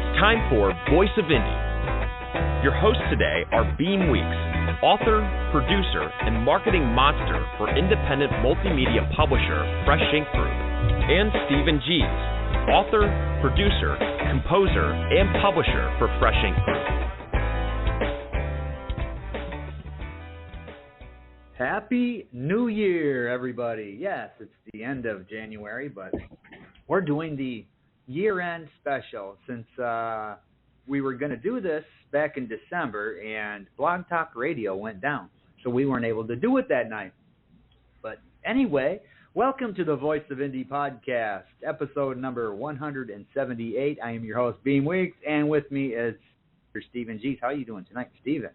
It's time for Voice of Indie. Your hosts today are Beem Weeks, author, producer, and marketing monster for independent multimedia publisher Fresh Ink Group, and Stephen Gies, author, producer, composer, and publisher for Fresh Ink Group. Happy New Year, everybody. Yes, it's the end of January, but we're doing the year-end special since we were going to do this back in December and Blog Talk Radio went down, so we weren't able to do it that night. But anyway, welcome to the Voice of Indie podcast, episode number 178. I am your host, Beem Weeks, and with me is Mr. Stephen Gies. How are you doing tonight, Stephen?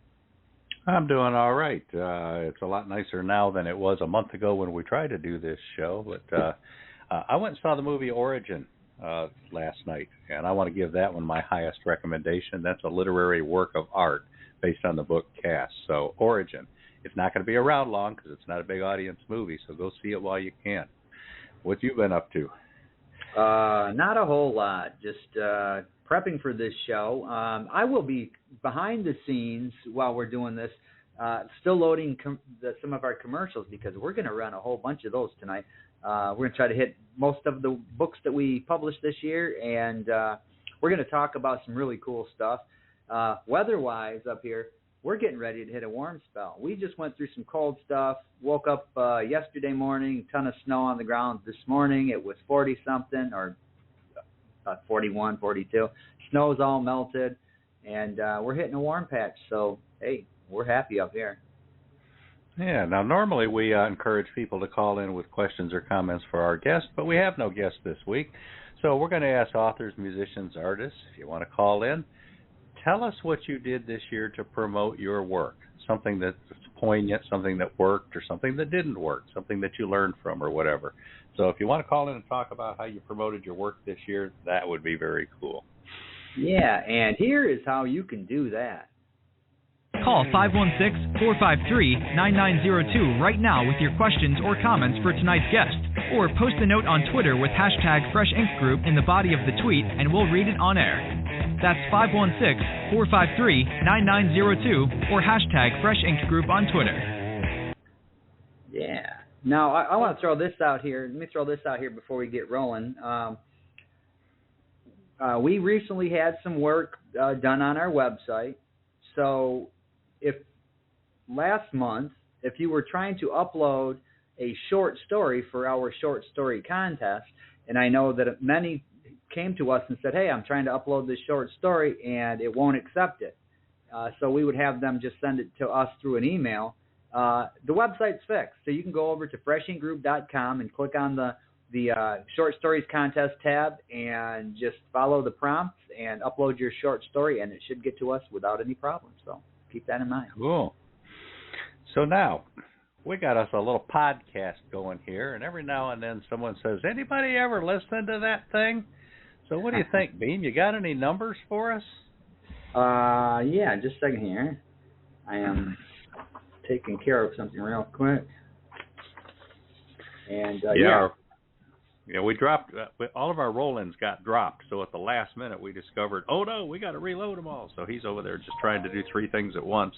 I'm doing all right. It's a lot nicer now than it was a month ago when we tried to do this show. But I went and saw the movie Origin last night, and I want to give that one my highest recommendation. That's a literary work of art based on the book Caste. So Origin. It's not going to be around long because it's not a big audience movie, so go see it while you can. What you been up to? Not a whole lot. Just prepping for this show. I will be behind the scenes while we're doing this, still loading some of our commercials because we're going to run a whole bunch of those tonight. We're going to try to hit most of the books that we published this year, and we're going to talk about some really cool stuff. Weather-wise up here, we're getting ready to hit a warm spell. We just went through some cold stuff, woke up yesterday morning, ton of snow on the ground. This morning it was 40-something or about 41, 42. Snow's all melted, and we're hitting a warm patch. So, hey, we're happy up here. Yeah, now normally we encourage people to call in with questions or comments for our guests, but we have no guests this week. So we're going to ask authors, musicians, artists, if you want to call in, tell us what you did this year to promote your work, something that's poignant, something that worked, or something that didn't work, something that you learned from or whatever. So if you want to call in and talk about how you promoted your work this year, that would be very cool. Yeah, and here is how you can do that. Call 516-453-9902 right now with your questions or comments for tonight's guest. Or post a note on Twitter with hashtag Fresh Ink Group in the body of the tweet and we'll read it on air. That's 516-453-9902 or hashtag Fresh Ink Group on Twitter. Yeah. Now, I want to throw this out here. Let me throw this out here before we get rolling. We recently had some work done on our website. So if last month, if you were trying to upload a short story for our short story contest, and I know that many came to us and said, hey, I'm trying to upload this short story and it won't accept it. So we would have them just send it to us through an email. The website's fixed. So you can go over to freshinkgroup.com and click on the Short Stories Contest tab and just follow the prompts and upload your short story, and it should get to us without any problem. So keep that in mind. Cool. So now, we got us a little podcast going here, and every now and then someone says, anybody ever listen to that thing? So what do you think, Beam? You got any numbers for us? Yeah, just a second here. I am taking care of something real quick. And, Yeah, we dropped, all of our roll-ins got dropped, so at the last minute we discovered, oh no, we got to reload them all. So he's over there just trying to do three things at once.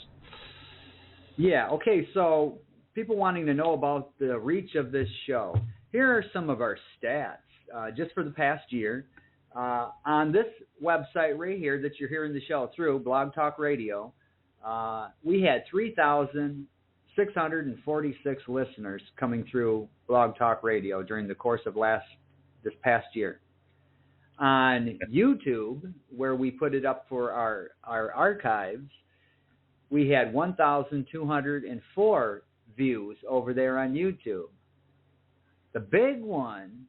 Yeah, okay, so people wanting to know about the reach of this show. Here are some of our stats just for the past year. On this website right here that you're hearing the show through, Blog Talk Radio, we had 3,646 listeners coming through Blog Talk Radio during the course of this past year. On YouTube, where we put it up for our archives, we had 1,204 views over there on YouTube. The big one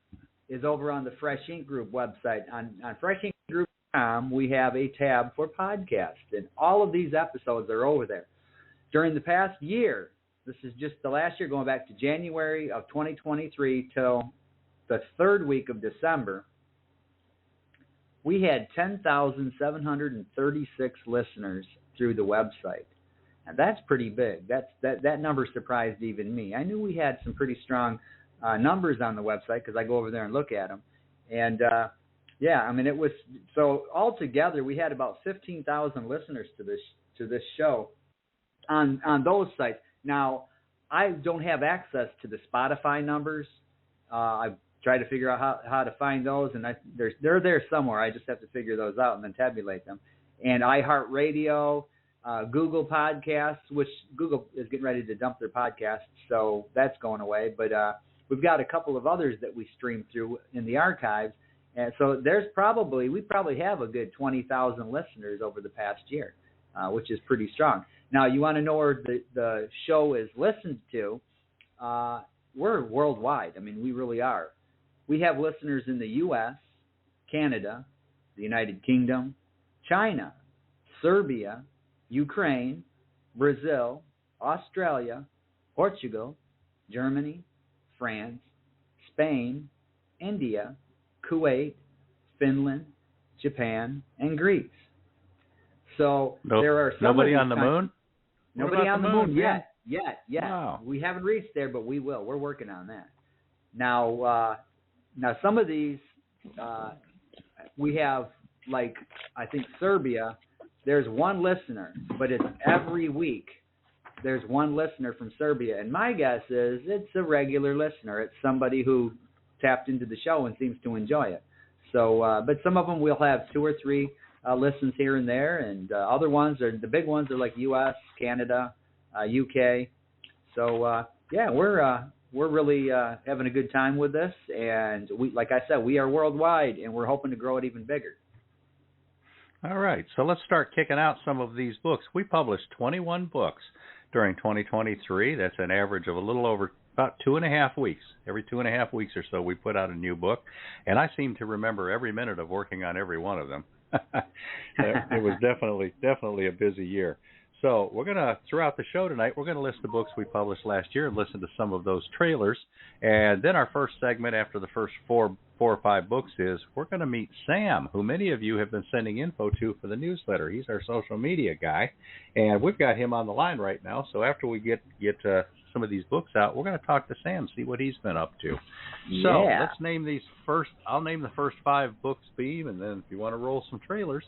is over on the Fresh Ink Group website. On freshinkgroup.com, we have a tab for podcasts, and all of these episodes are over there. During the past year, this is just the last year, going back to January of 2023 till the third week of December, we had 10,736 listeners through the website. And that's pretty big. That number surprised even me. I knew we had some pretty strong numbers on the website because I go over there and look at them. And Yeah, I mean, it was, so altogether we had about 15,000 listeners to this show on those sites. Now, I don't have access to the Spotify numbers. I've tried to figure out how to find those, and they're there somewhere. I just have to figure those out and then tabulate them. And iHeartRadio, Google Podcasts, which Google is getting ready to dump their podcasts, so that's going away. But we've got a couple of others that we stream through in the archives. And so we probably have a good 20,000 listeners over the past year, which is pretty strong. Now, you want to know where the show is listened to? We're worldwide. I mean, we really are. We have listeners in the U.S., Canada, the United Kingdom, China, Serbia, Ukraine, Brazil, Australia, Portugal, Germany, France, Spain, India, Kuwait, Finland, Japan, and Greece. So there are some nobody on the moon? Nobody on the moon yet. Wow. We haven't reached there, but we will. We're working on that. Now some of these we have, like, I think Serbia, there's one listener, but it's every week. There's one listener from Serbia, and my guess is it's a regular listener. It's somebody who tapped into the show and seems to enjoy it. So, but some of them will have 2 or 3 listens here and there, and other ones the big ones are like U.S., Canada, UK. So yeah, we're really having a good time with this, and like I said, we are worldwide, and we're hoping to grow it even bigger. All right, so let's start kicking out some of these books. We published 21 books during 2023. That's an average of a little over about 2.5 weeks. Every 2.5 weeks or so, we put out a new book, and I seem to remember every minute of working on every one of them. It was definitely a busy year. So we're going to, throughout the show tonight, we're going to list the books we published last year and listen to some of those trailers. And then our first segment after the first four or five books is we're going to meet Sam, who many of you have been sending info to for the newsletter. He's our social media guy, and we've got him on the line right now. So after we get some of these books out, we're going to talk to Sam, see what he's been up to. Yeah. So let's name these first. I'll name the first 5 books, Beem, and then if you want to roll some trailers.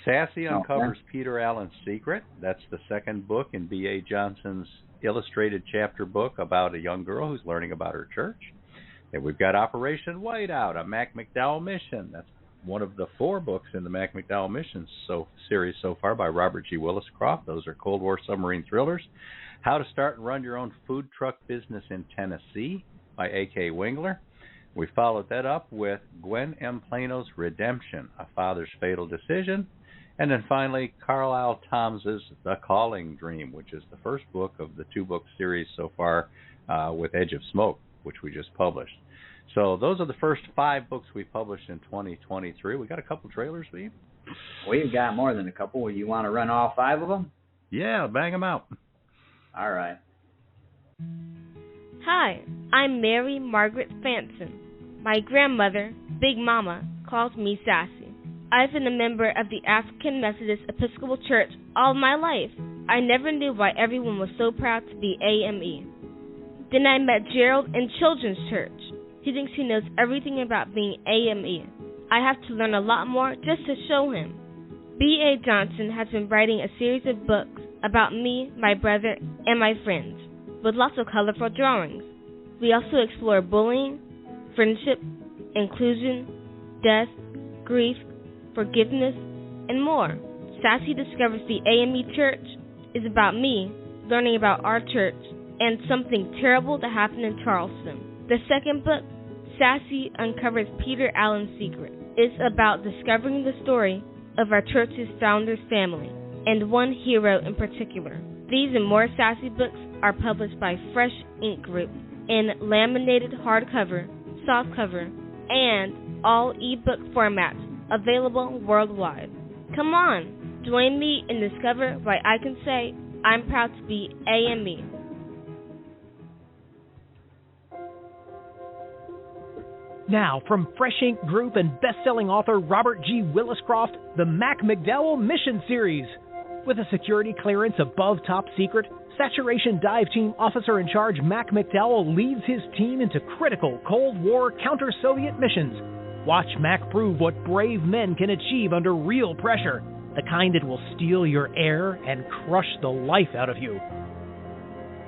Sassy uncovers Peter Allen's secret. That's the second book in B.A. Johnson's illustrated chapter book about a young girl who's learning about her church. Then we've got Operation Whiteout, a Mac McDowell mission. That's one of the 4 books in the Mac McDowell missions series so far by Robert G. Willis-Croft. Those are Cold War submarine thrillers. How to Start and Run Your Own Food Truck Business in Tennessee by A.K. Wingler. We followed that up with Gwen M. Plano's Redemption, a Father's Fatal Decision. And then finally, Carlisle Thomas's The Calling Dream, which is the first book of the 2-book series so far with Edge of Smoke, which we just published. So those are the first 5 books we published in 2023. We got a couple trailers, Beem? We've got more than a couple. You want to run all 5 of them? Yeah, bang them out. All right. Hi, I'm Mary Margaret Fanson. My grandmother, Big Mama, calls me Sassy. I've been a member of the African Methodist Episcopal Church all my life. I never knew why everyone was so proud to be AME. Then I met Gerald in Children's Church. He thinks he knows everything about being AME. I have to learn a lot more just to show him. B.A. Johnson has been writing a series of books about me, my brother, and my friends, with lots of colorful drawings. We also explore bullying, friendship, inclusion, death, grief, forgiveness, and more. Sassy discovers the AME Church is about me learning about our church and something terrible that happened in Charleston. The second book, Sassy uncovers Peter Allen's secret, is about discovering the story of our church's founder's family and one hero in particular. These and more Sassy books are published by Fresh Ink Group in laminated hardcover, softcover, and all ebook formats available worldwide. Come on, join me and discover why I can say I'm proud to be AME. Now, from Fresh Ink Group and best-selling author Robert G. Willis-Croft, the Mac McDowell Mission Series. With a security clearance above top secret, Saturation Dive Team Officer in Charge Mac McDowell leads his team into critical Cold War counter-Soviet missions. Watch Mac prove what brave men can achieve under real pressure, the kind that will steal your air and crush the life out of you.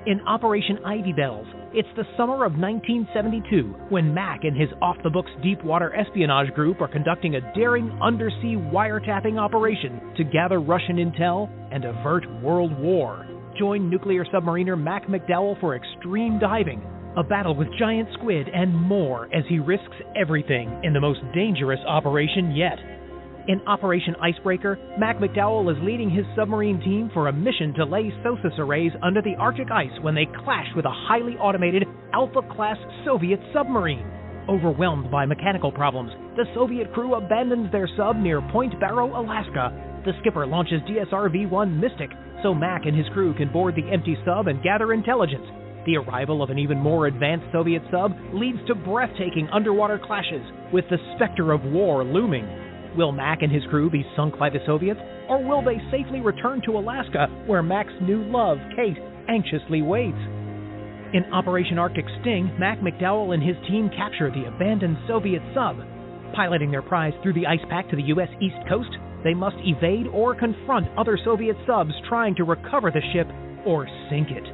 In Operation Ivy Bells, it's the summer of 1972 when Mac and his off-the-books deep-water espionage group are conducting a daring undersea wiretapping operation to gather Russian intel and avert World War. Join nuclear submariner Mac McDowell for extreme diving, a battle with giant squid, and more as he risks everything in the most dangerous operation yet. In Operation Icebreaker, Mac McDowell is leading his submarine team for a mission to lay SOSUS arrays under the Arctic ice when they clash with a highly automated Alpha-class Soviet submarine. Overwhelmed by mechanical problems, the Soviet crew abandons their sub near Point Barrow, Alaska. The skipper launches DSR-V-1 Mystic so Mac and his crew can board the empty sub and gather intelligence. The arrival of an even more advanced Soviet sub leads to breathtaking underwater clashes, with the specter of war looming. Will Mac and his crew be sunk by the Soviets, or will they safely return to Alaska, where Mac's new love, Kate, anxiously waits? In Operation Arctic Sting, Mac McDowell and his team capture the abandoned Soviet sub. Piloting their prize through the ice pack to the U.S. East Coast, they must evade or confront other Soviet subs trying to recover the ship or sink it.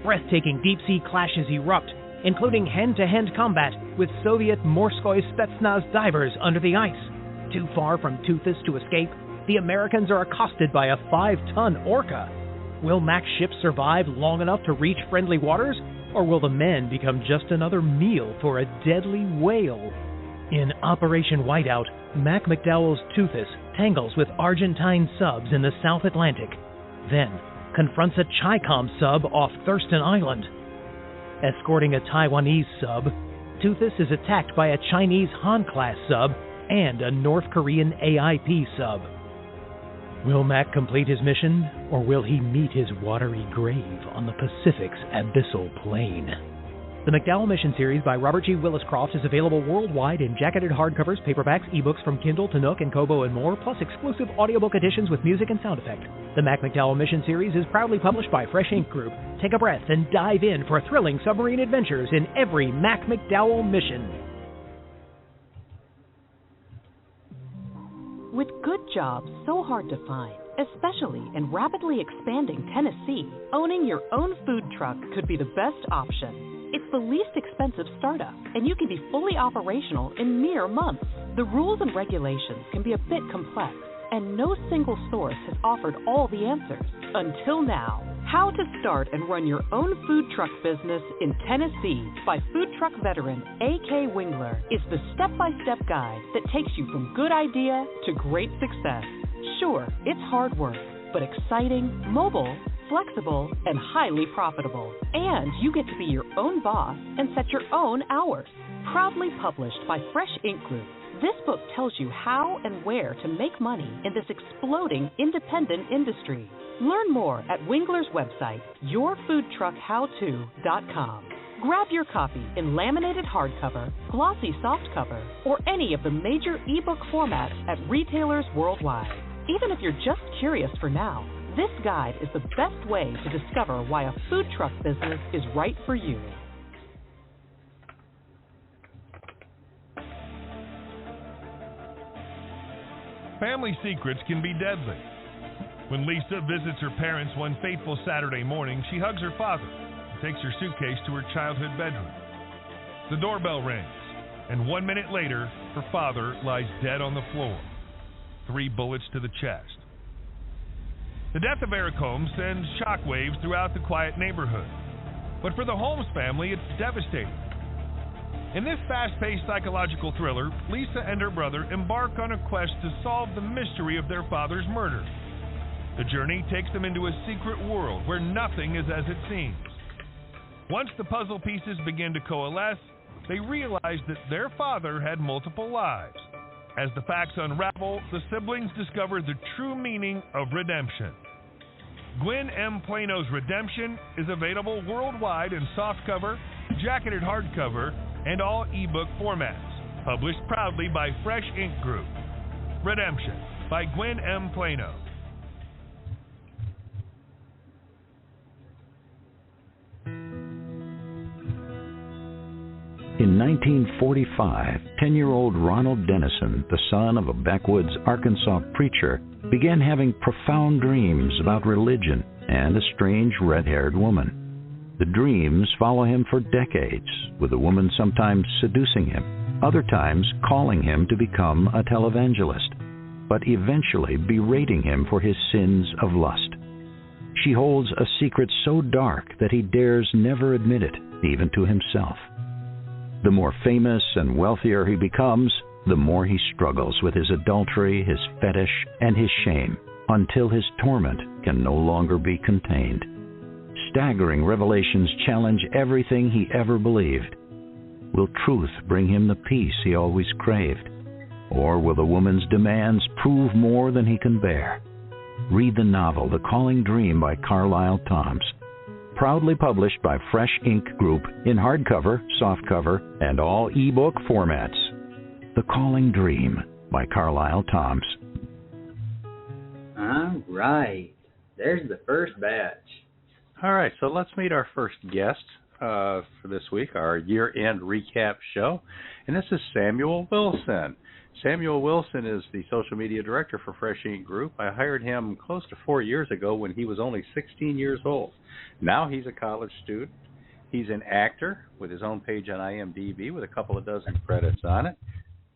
Breathtaking deep-sea clashes erupt, including hand-to-hand combat with Soviet Morskoy Spetsnaz divers under the ice. Too far from Toothus to escape, the Americans are accosted by a 5-ton orca. Will Mac's ship survive long enough to reach friendly waters, or will the men become just another meal for a deadly whale? In Operation Whiteout, Mac McDowell's Toothus tangles with Argentine subs in the South Atlantic, then confronts a Chi-Com sub off Thurston Island. Escorting a Taiwanese sub, Toothus is attacked by a Chinese Han-class sub and a North Korean AIP sub. Will Mac complete his mission, or will he meet his watery grave on the Pacific's abyssal plain? The McDowell Mission series by Robert G. Willis-Croft is available worldwide in jacketed hardcovers, paperbacks, ebooks from Kindle to Nook and Kobo and more, plus exclusive audiobook editions with music and sound effect. The Mac McDowell Mission series is proudly published by Fresh Ink Group. Take a breath and dive in for thrilling submarine adventures in every Mac McDowell mission. With good jobs so hard to find, especially in rapidly expanding Tennessee, owning your own food truck could be the best option. It's the least expensive startup, and you can be fully operational in mere months. The rules and regulations can be a bit complex, and no single source has offered all the answers. Until now. How to Start and Run Your Own Food Truck Business in Tennessee by food truck veteran A.K. Wingler is the step-by-step guide that takes you from good idea to great success. Sure, it's hard work, but exciting, mobile, flexible, and highly profitable. And you get to be your own boss and set your own hours. Proudly published by Fresh Ink Group, this book tells you how and where to make money in this exploding independent industry. Learn more at Wingler's website, yourfoodtruckhowto.com. Grab your copy in laminated hardcover, glossy softcover, or any of the major ebook formats at retailers worldwide. Even if you're just curious for now, this guide is the best way to discover why a food truck business is right for you. Family secrets can be deadly. When Lisa visits her parents one fateful Saturday morning, she hugs her father and takes her suitcase to her childhood bedroom. The doorbell rings, and 1 minute later, her father lies dead on the floor, 3 bullets to the chest. The death of Eric Holmes sends shockwaves throughout the quiet neighborhood. But for the Holmes family, it's devastating. In this fast-paced psychological thriller, Lisa and her brother embark on a quest to solve the mystery of their father's murder. The journey takes them into a secret world where nothing is as it seems. Once the puzzle pieces begin to coalesce, they realize that their father had multiple lives. As the facts unravel, the siblings discover the true meaning of redemption. Gwen M. Plano's Redemption is available worldwide in softcover, jacketed hardcover, and all ebook formats. Published proudly by Fresh Ink Group. Redemption by Gwen M. Plano. In 1945, 10-year-old Ronald Dennison, the son of a backwoods Arkansas preacher, began having profound dreams about religion and a strange red-haired woman. The dreams follow him for decades, with the woman sometimes seducing him, other times calling him to become a televangelist, but eventually berating him for his sins of lust. She holds a secret so dark that he dares never admit it, even to himself. The more famous and wealthier he becomes, the more he struggles with his adultery, his fetish, and his shame, until his torment can no longer be contained. Staggering revelations challenge everything he ever believed. Will truth bring him the peace he always craved? Or will the woman's demands prove more than he can bear? Read the novel The Calling Dream by Carlyle Toms, proudly published by Fresh Ink Group in hardcover, softcover, and all ebook formats. The Calling Dream by Carlyle Toms. All right. There's the first batch. All right, so let's meet our first guest for this week, our year-end recap show. And this is Samuel Wilson. Samuel Wilson is the social media director for Fresh Ink Group. I hired him close to 4 years ago when he was only 16 years old. Now he's a college student. He's an actor with his own page on IMDb with a couple of dozen credits on it.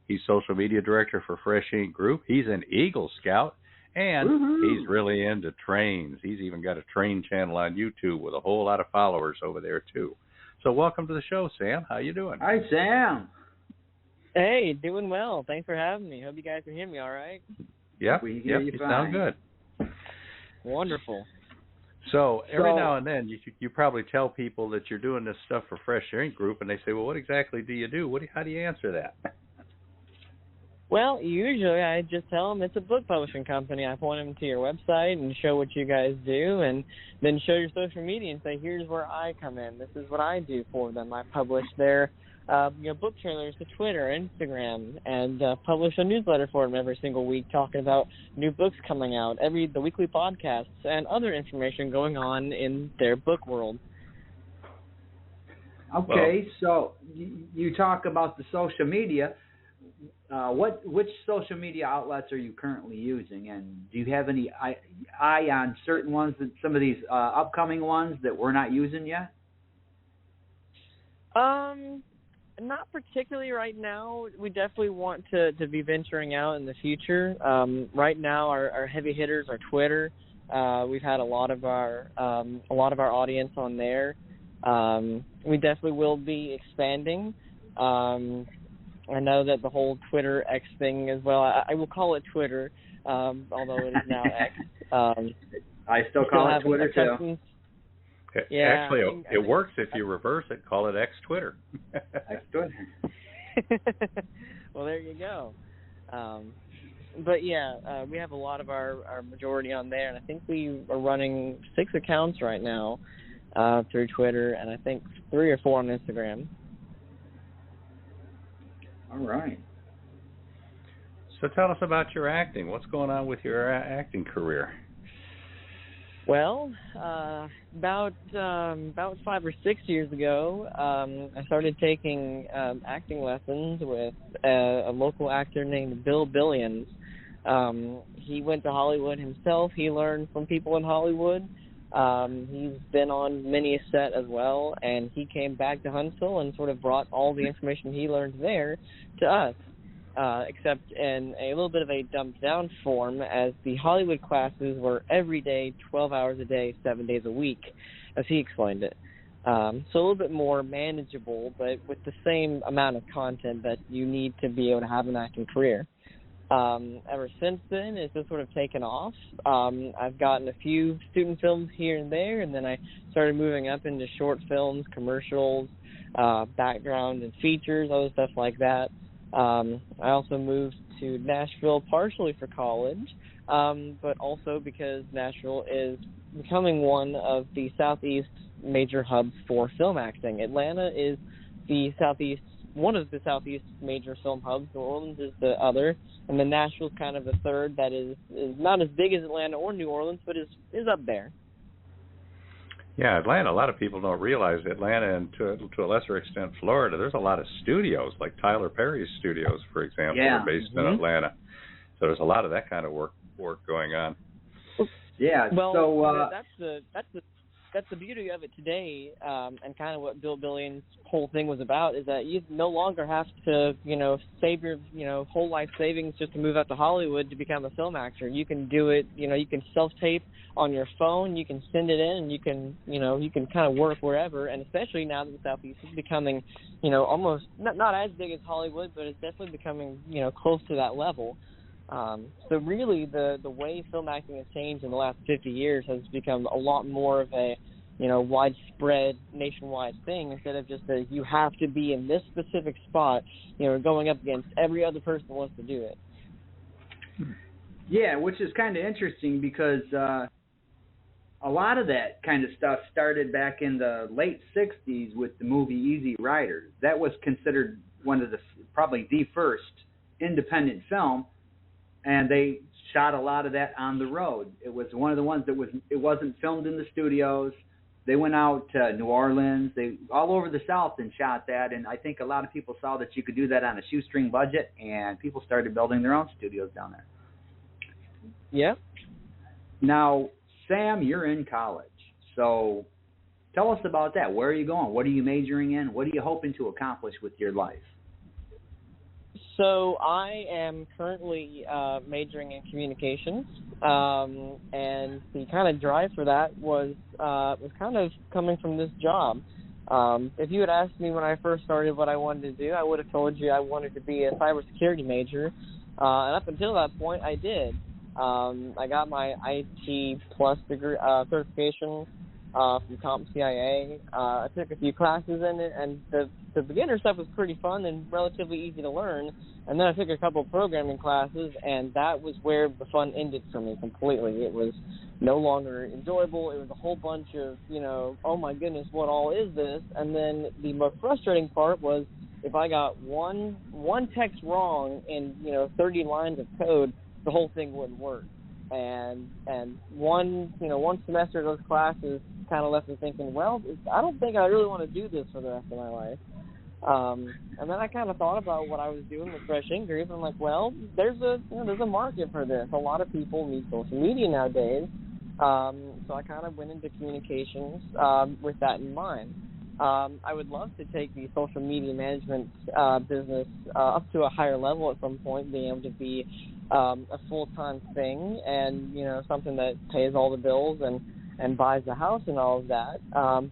He's social media director for Fresh Ink Group. He's an Eagle Scout, and he's really into trains. He's even got a train channel on YouTube with a whole lot of followers over there, too. So welcome to the show, Sam. How you doing? Hi, Sam. Hey, doing well. Thanks for having me. Hope you guys can hear me all right. Yep, you sound good. Wonderful. So every now and then you probably tell people that you're doing this stuff for Fresh Ink Group, and they say, well, what exactly do you do? How do you answer that? Well, usually I just tell them it's a book publishing company. I point them to your website and show what you guys do, and then show your social media and say, here's where I come in. This is what I do for them. I publish their book trailers to Twitter, Instagram, and publish a newsletter for them every single week talking about new books coming out, the weekly podcasts, and other information going on in their book world. Okay, so you talk about the social media. Which social media outlets are you currently using, and do you have any eye on certain ones, that some of these upcoming ones that we're not using yet? Not particularly right now. We definitely want to be venturing out in the future. Right now, our heavy hitters are Twitter. We've had a lot of our audience on there. We definitely will be expanding. I know that the whole Twitter X thing as well. I will call it Twitter, although it is now X. I still call it Twitter too. Yeah, actually, it works if you reverse it. Call it X Twitter. X Twitter. Well, there you go. But yeah, we have a lot of our majority on there, and I think we are running 6 accounts right now through Twitter, and I think 3 or 4 on Instagram. All right. So tell us about your acting. What's going on with your acting career? Well, about 5 or 6 years ago, I started taking acting lessons with a local actor named Bill Billions. He went to Hollywood himself. He learned from people in Hollywood. He's been on many a set as well, and he came back to Huntsville and sort of brought all the information he learned there to us, except in a little bit of a dumbed-down form, as the Hollywood classes were every day, 12 hours a day, 7 days a week, as he explained it. So a little bit more manageable, but with the same amount of content that you need to be able to have an acting career. Ever since then, it's just sort of taken off. I've gotten a few student films here and there, and then I started moving up into short films, commercials, background and features, other stuff like that. I also moved to Nashville partially for college, but also because Nashville is becoming one of the Southeast major hubs for film acting. Atlanta is one of the Southeast major film hubs. New Orleans is the other, and then Nashville's kind of the third that is not as big as Atlanta or New Orleans, but is up there. Yeah, Atlanta. A lot of people don't realize Atlanta, and to a lesser extent Florida. There's a lot of studios, like Tyler Perry's studios, for example, are based in Atlanta. So there's a lot of that kind of work going on. Yeah. Well, so that's the beauty of it today, and kind of what Bill Billion's whole thing was about, is that you no longer have to, save your, whole life savings just to move out to Hollywood to become a film actor. You can do it, you can self-tape on your phone, you can send it in, and you can kind of work wherever. And especially now that the Southeast is becoming, almost not as big as Hollywood, but it's definitely becoming, close to that level. So really the way film acting has changed in the last 50 years has become a lot more of a, widespread nationwide thing, instead of just that you have to be in this specific spot, going up against every other person that wants to do it. Yeah, which is kind of interesting because a lot of that kind of stuff started back in the late 60s with the movie Easy Rider. That was considered one of probably the first independent film. And they shot a lot of that on the road. It was one of the ones it wasn't filmed in the studios. They went out to New Orleans, all over the South and shot that. And I think a lot of people saw that you could do that on a shoestring budget, and people started building their own studios down there. Yeah. Now, Sam, you're in college. So tell us about that. Where are you going? What are you majoring in? What are you hoping to accomplish with your life? So I am currently majoring in communications, and the kind of drive for that was kind of coming from this job. If you had asked me when I first started what I wanted to do, I would have told you I wanted to be a cybersecurity major, and up until that point, I did. I got my IT Plus degree certification from CompTIA. I took a few classes in it, and the beginner stuff was pretty fun and relatively easy to learn. And then I took a couple of programming classes, and that was where the fun ended for me completely. It was no longer enjoyable. It was a whole bunch of, oh my goodness, what all is this? And then the most frustrating part was if I got one text wrong in, 30 lines of code, the whole thing wouldn't work. And one semester of those classes kind of left me thinking, well, I don't think I really want to do this for the rest of my life. And then I kind of thought about what I was doing with Fresh Ink Group, and I'm like, well, there's a market for this. A lot of people need social media nowadays. So I kind of went into communications with that in mind. I would love to take the social media management business up to a higher level at some point, being able to be a full-time thing and, something that pays all the bills and buys the house and all of that.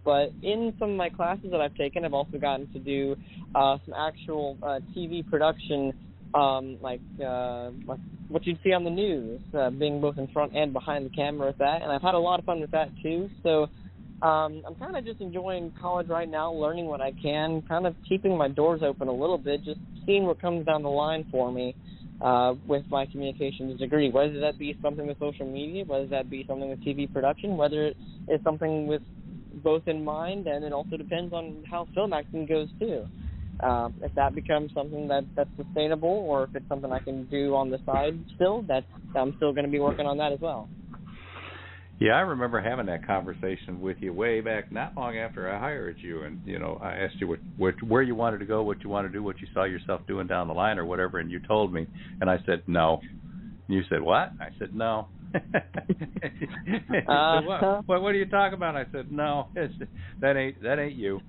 But in some of my classes that I've taken, I've also gotten to do some actual TV production, like what you'd see on the news, being both in front and behind the camera with that. And I've had a lot of fun with that, too. So I'm kind of just enjoying college right now, learning what I can, kind of keeping my doors open a little bit, just seeing what comes down the line for me with my communications degree, whether that be something with social media, whether that be something with TV production, whether it is something with both in mind, and it also depends on how film acting goes, too. If that becomes something that's sustainable, or if it's something I can do on the side still, I'm still going to be working on that as well. Yeah, I remember having that conversation with you way back, not long after I hired you, and I asked you where you wanted to go, what you want to do, what you saw yourself doing down the line, or whatever, and you told me, and I said no. And you said what? I said no. You said, what are you talking about? I said no. That ain't you.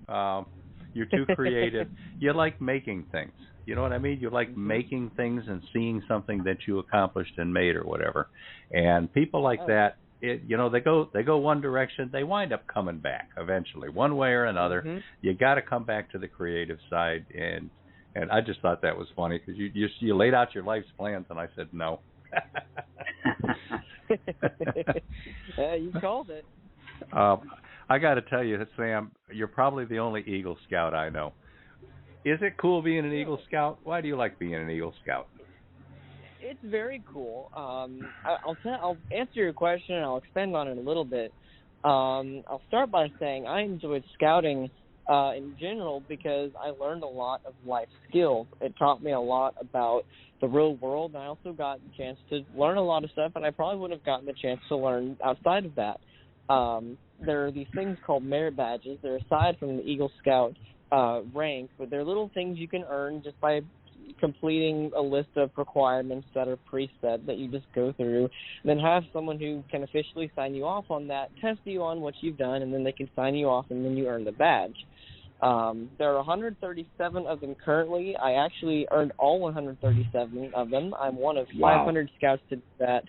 You're too creative. You like making things. You know what I mean? You like making things and seeing something that you accomplished and made or whatever. And people like that, they go one direction, they wind up coming back eventually, one way or another. Mm-hmm. You got to come back to the creative side, and I just thought that was funny because you laid out your life's plans, and I said no. You called it. I got to tell you, Sam, you're probably the only Eagle Scout I know. Is it cool being an Eagle Scout? Why do you like being an Eagle Scout? It's very cool. I'll answer your question, and I'll expand on it a little bit. I'll start by saying I enjoyed scouting in general because I learned a lot of life skills. It taught me a lot about the real world, and I also got the chance to learn a lot of stuff, and I probably wouldn't have gotten the chance to learn outside of that. there are these things called merit badges. They're aside from the Eagle Scout rank, but they're little things you can earn just by completing a list of requirements that are preset that you just go through, and then have someone who can officially sign you off on that, test you on what you've done, and then they can sign you off, and then you earn the badge. There are 137 of them currently. I actually earned all 137 of them. I'm one of 500 scouts to do that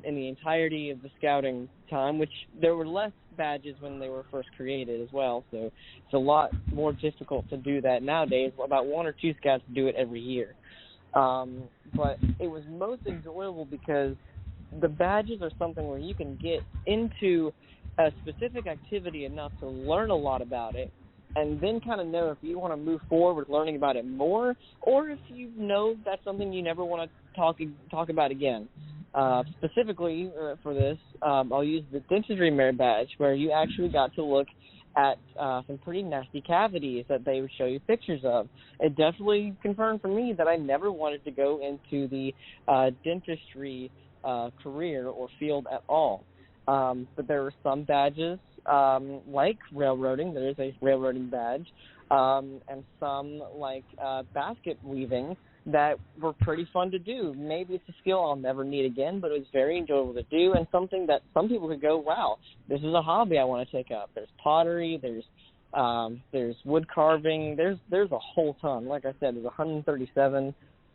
in the entirety of the scouting time, which there were less badges when they were first created as well, so it's a lot more difficult to do that nowadays. About 1 or 2 scouts do it every year. But it was most enjoyable because the badges are something where you can get into a specific activity enough to learn a lot about it, and then kind of know if you want to move forward with learning about it more, or if you know that's something you never want to talk about again. Specifically for this, I'll use the dentistry merit badge, where you actually got to look at some pretty nasty cavities that they would show you pictures of. It definitely confirmed for me that I never wanted to go into the dentistry career or field at all. But there were some badges, like railroading. There is a railroading badge, and some like basket weaving that were pretty fun to do. Maybe it's a skill I'll never need again, but it was very enjoyable to do, and something that some people could go, wow, this is a hobby I want to take up. There's pottery, there's wood carving, there's a whole ton. Like I said, there's 137,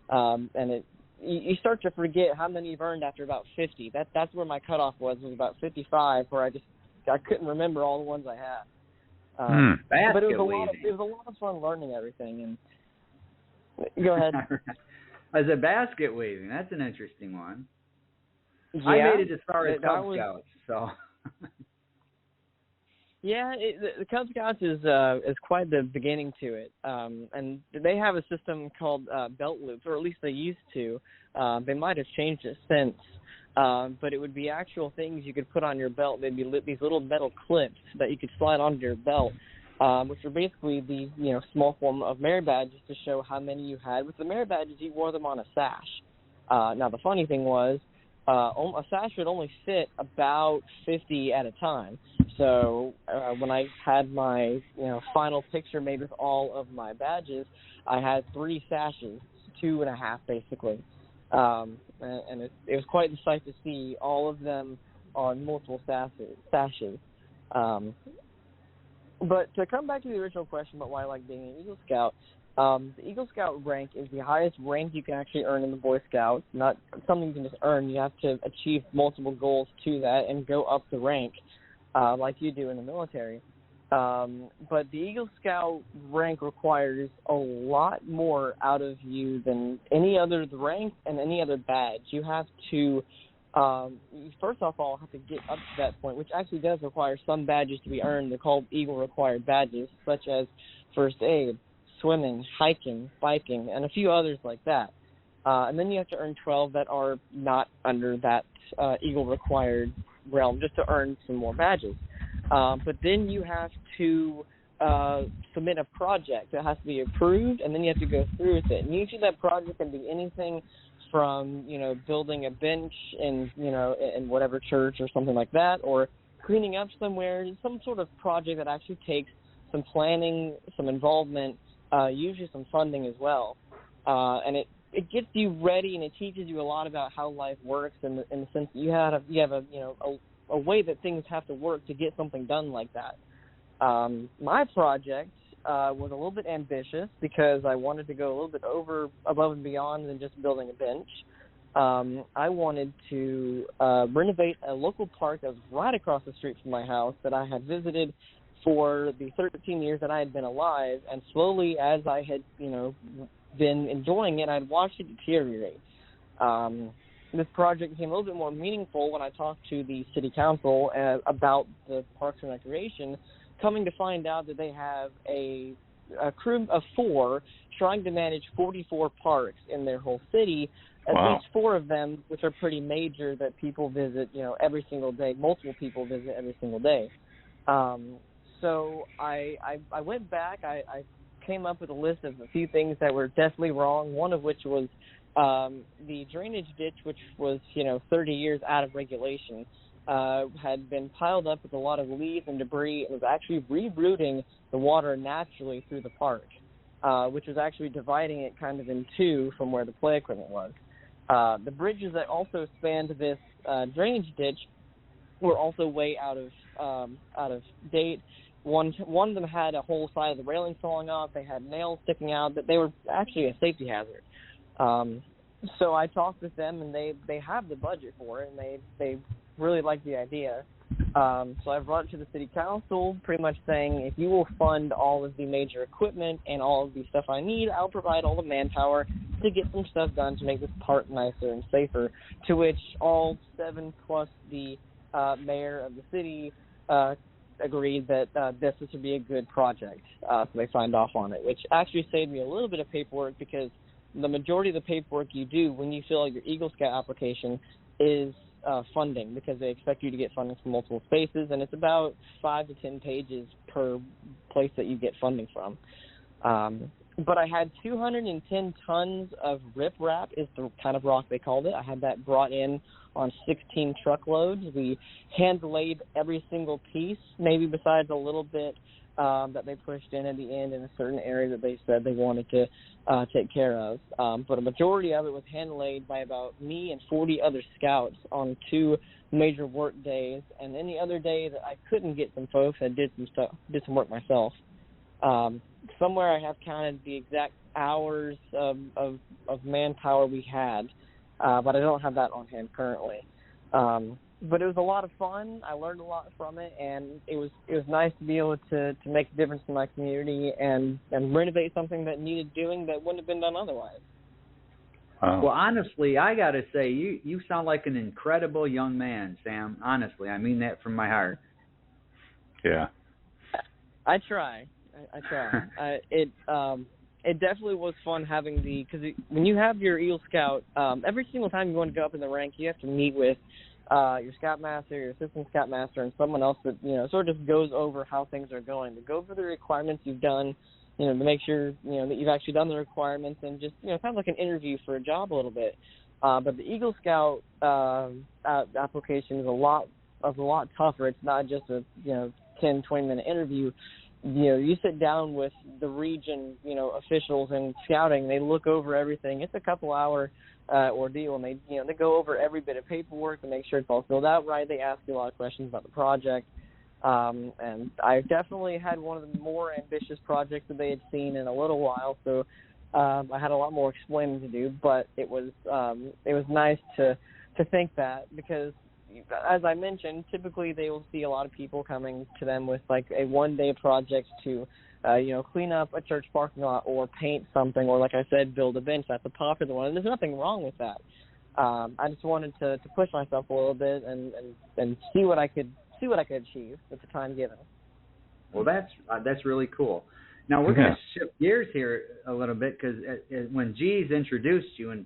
and you start to forget how many you've earned after about 50. That's where my cutoff was about 55, where I couldn't remember all the ones I had. But it was a lot of fun learning everything. And go ahead. As a basket weaving, that's an interesting one. Yeah, I made it as far as Cub Scouts, so. Yeah, the Cub Scouts is quite the beginning to it, and they have a system called belt loops, or at least they used to. They might have changed it since, but it would be actual things you could put on your belt. They'd be these little metal clips that you could slide onto your belt, which are basically the small form of merit badges to show how many you had. With the merit badges, you wore them on a sash. Now the funny thing was, a sash would only fit about 50 at a time. So when I had my final picture made with all of my badges, I had 3 sashes, 2.5 basically, and it was quite the sight to see all of them on multiple sashes. But to come back to the original question about why I like being an Eagle Scout, the Eagle Scout rank is the highest rank you can actually earn in the Boy Scouts. Not something you can just earn. You have to achieve multiple goals to that and go up the rank like you do in the military. But the Eagle Scout rank requires a lot more out of you than any other rank and any other badge. You have to, first off all, have to get up to that point, which actually does require some badges to be earned. They're called Eagle required badges, such as first aid, swimming, hiking, biking, and a few others like that. And then you have to earn 12 that are not under that Eagle required realm, just to earn some more badges. But then you have to submit a project that has to be approved, and then you have to go through with it. And usually that project can be anything from, building a bench in whatever church or something like that, or cleaning up somewhere, some sort of project that actually takes some planning, some involvement, usually some funding as well. And it gets you ready, and it teaches you a lot about how life works in the sense that you have a way that things have to work to get something done like that. My project was a little bit ambitious because I wanted to go a little bit above and beyond than just building a bench. I wanted to renovate a local park that was right across the street from my house that I had visited for the 13 years that I had been alive, and slowly as I had, been enjoying it, I'd watched it deteriorate. This project became a little bit more meaningful when I talked to the city council about the Parks and Recreation, coming to find out that they have a crew of 4 trying to manage 44 parks in their whole city, at least 4 of them, which are pretty major, that people visit, every single day. Multiple people visit every single day. So I went back. I came up with a list of a few things that were definitely wrong, one of which was the drainage ditch, which was, 30 years out of regulation. had been piled up with a lot of leaves and debris and was actually rerouting the water naturally through the park, which was actually dividing it kind of in two from where the play equipment was. The bridges that also spanned this drainage ditch were also way out of date. One of them had a whole side of the railing falling off. They had nails sticking out. That they were actually a safety hazard. So I talked with them, and they have the budget for it, and they really like the idea. So I brought it to the city council, pretty much saying, if you will fund all of the major equipment and all of the stuff I need, I'll provide all the manpower to get some stuff done to make this park nicer and safer. To which all 7 plus the mayor of the city agreed that this would be a good project. So they signed off on it, which actually saved me a little bit of paperwork, because the majority of the paperwork you do when you fill out your Eagle Scout application is funding, because they expect you to get funding from multiple spaces, and it's about 5 to 10 pages per place that you get funding from. But I had 210 tons of riprap, is the kind of rock they called it. I had that brought in on 16 truckloads. We hand-laid every single piece, maybe besides a little bit that they pushed in at the end in a certain area that they said they wanted to take care of. But a majority of it was hand-laid by about me and 40 other scouts on 2 major work days. And any other day that I couldn't get some folks, I did some work myself. Somewhere I have counted the exact hours of manpower we had, but I don't have that on hand currently. But it was a lot of fun. I learned a lot from it, and it was nice to be able to make a difference in my community and renovate something that needed doing that wouldn't have been done otherwise. Well, honestly, I got to say, you sound like an incredible young man, Sam. Honestly, I mean that from my heart. Yeah. I try. It definitely was fun having because when you have your Eagle Scout, every single time you want to go up in the rank, you have to meet with your Scoutmaster, your Assistant Scoutmaster, and someone else that sort of just goes over how things are going, to go over the requirements you've done, to make sure that you've actually done the requirements, and just kind of like an interview for a job a little bit. But the Eagle Scout application is a lot tougher. It's not just a 10, 20-minute interview. You sit down with the region, officials and scouting. They look over everything. It's a couple-hour ordeal, and they go over every bit of paperwork and make sure it's all filled out right. They ask you a lot of questions about the project. And I definitely had one of the more ambitious projects that they had seen in a little while, so I had a lot more explaining to do. But it was nice to think that, because, as I mentioned, typically they will see a lot of people coming to them with like a one-day project to, clean up a church parking lot or paint something, or, like I said, build a bench. That's a popular one, and there's nothing wrong with that. I just wanted to push myself a little bit and see what I could achieve with the time given. Well, that's really cool. Now we're going to shift gears here a little bit, because when G's introduced you and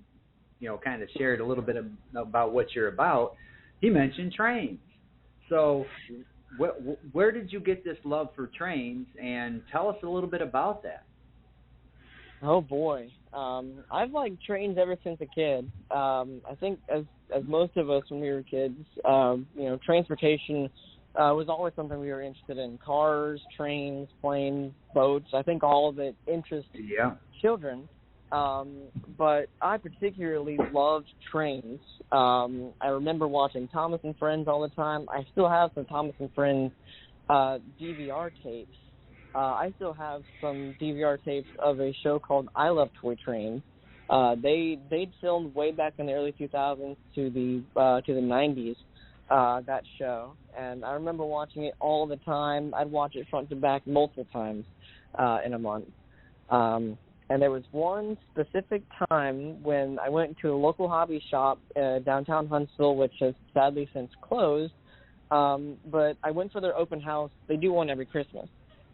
kind of shared a little bit about what you're about, he mentioned trains. So where did you get this love for trains, and tell us a little bit about that? Oh, boy. I've liked trains ever since a kid. I think as most of us when we were kids, transportation was always something we were interested in. Cars, trains, planes, boats. I think all of it interests children. But I particularly loved trains. I remember watching Thomas and Friends all the time. I still have some Thomas and Friends DVR tapes. I still have some DVR tapes of a show called I Love Toy Trains. They'd filmed way back in the early 2000s to the 90s, that show. And I remember watching it all the time. I'd watch it front to back multiple times in a month. And there was one specific time when I went to a local hobby shop downtown Huntsville, which has sadly since closed. But I went for their open house. They do one every Christmas.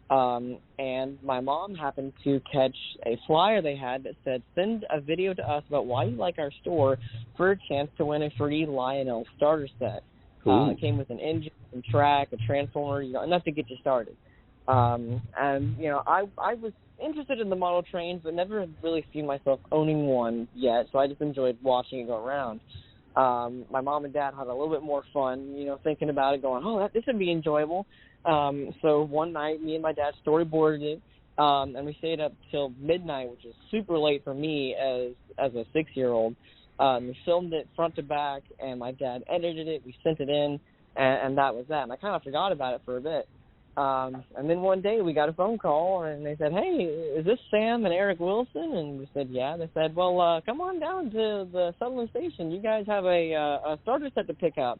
And my mom happened to catch a flyer they had that said, send a video to us about why you like our store for a chance to win a free Lionel starter set. It came with an engine, a track, a transformer, enough to get you started. And, I was interested in the model trains, but never really seen myself owning one yet, so I just enjoyed watching it go around. My mom and dad had a little bit more fun, thinking about it, going, oh, this would be enjoyable. So one night, me and my dad storyboarded it, and we stayed up till midnight, which is super late for me as a 6-year-old. We filmed it front to back, and my dad edited it. We sent it in, and that was that. And I kind of forgot about it for a bit. And then one day we got a phone call, and they said, hey, is this Sam and Eric Wilson? And we said, yeah. They said, well, come on down to the Sutherland Station. You guys have a starter set to pick up.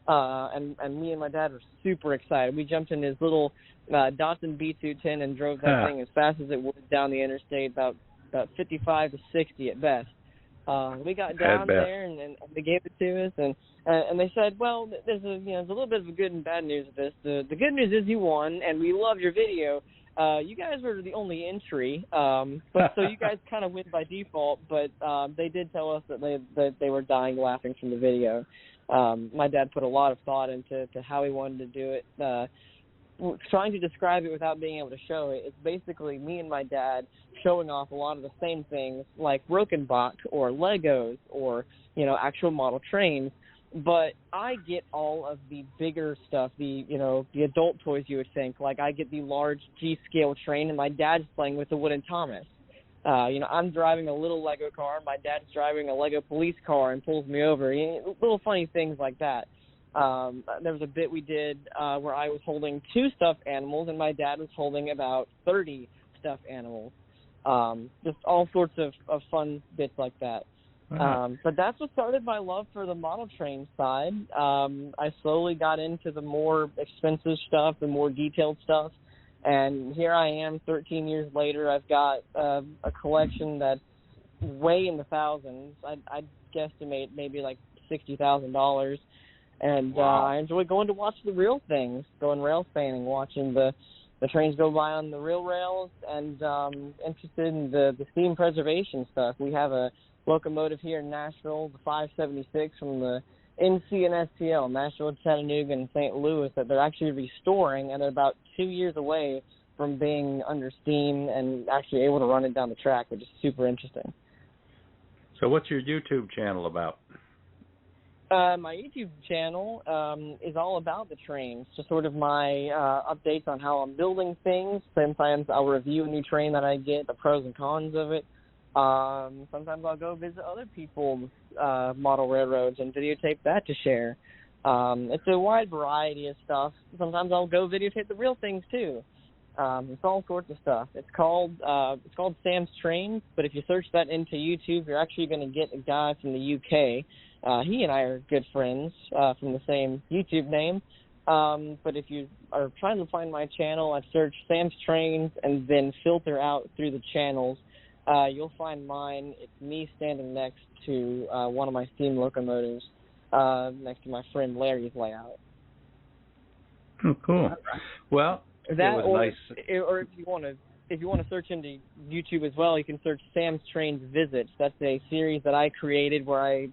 And me and my dad were super excited. We jumped in his little Datsun B210 and drove that thing as fast as it would down the interstate, about 55 to 60 at best. We got down there, and they gave it to us, and they said, well, there's a little bit of a good and bad news of this. The good news is you won, and we love your video. You guys were the only entry, but so you guys kind of win by default. But they did tell us that they were dying laughing from the video. My dad put a lot of thought into how he wanted to do it. Trying to describe it without being able to show it, it's basically me and my dad showing off a lot of the same things like Brokenbach or Legos or, actual model trains. But I get all of the bigger stuff, the adult toys you would think. Like I get the large G-scale train, and my dad's playing with the wooden Thomas. I'm driving a little Lego car. My dad's driving a Lego police car and pulls me over. Little funny things like that. There was a bit we did where I was holding 2 stuffed animals, and my dad was holding about 30 stuffed animals. Just all sorts of fun bits like that. Wow. But that's what started my love for the model train side. I slowly got into the more expensive stuff, the more detailed stuff. And here I am 13 years later. I've got a collection that's way in the thousands. I'd guesstimate maybe like $60,000. And wow. I enjoy going to watch the real things, going rail spanning, watching the trains go by on the real rails, and interested in the steam preservation stuff. We have a locomotive here in Nashville, the 576 from the NC and STL, Nashville, Chattanooga, and St. Louis, that they're actually restoring, and they're about 2 years away from being under steam and actually able to run it down the track, which is super interesting. So what's your YouTube channel about? My YouTube channel is all about the trains, just sort of my updates on how I'm building things. Sometimes I'll review a new train that I get, the pros and cons of it. Sometimes I'll go visit other people's model railroads and videotape that to share. It's a wide variety of stuff. Sometimes I'll go videotape the real things too. It's all sorts of stuff. It's called Sam's Trains, but if you search that into YouTube, you're actually going to get a guy from the UK. He and I are good friends from the same YouTube name. But if you are trying to find my channel, I search Sam's Trains and then filter out through the channels. You'll find mine. It's me standing next to one of my steam locomotives, next to my friend Larry's layout. Oh, cool. Well, that or nice. Or if you want to search into YouTube as well, you can search Sam's Trains Visits. That's a series that I created where I,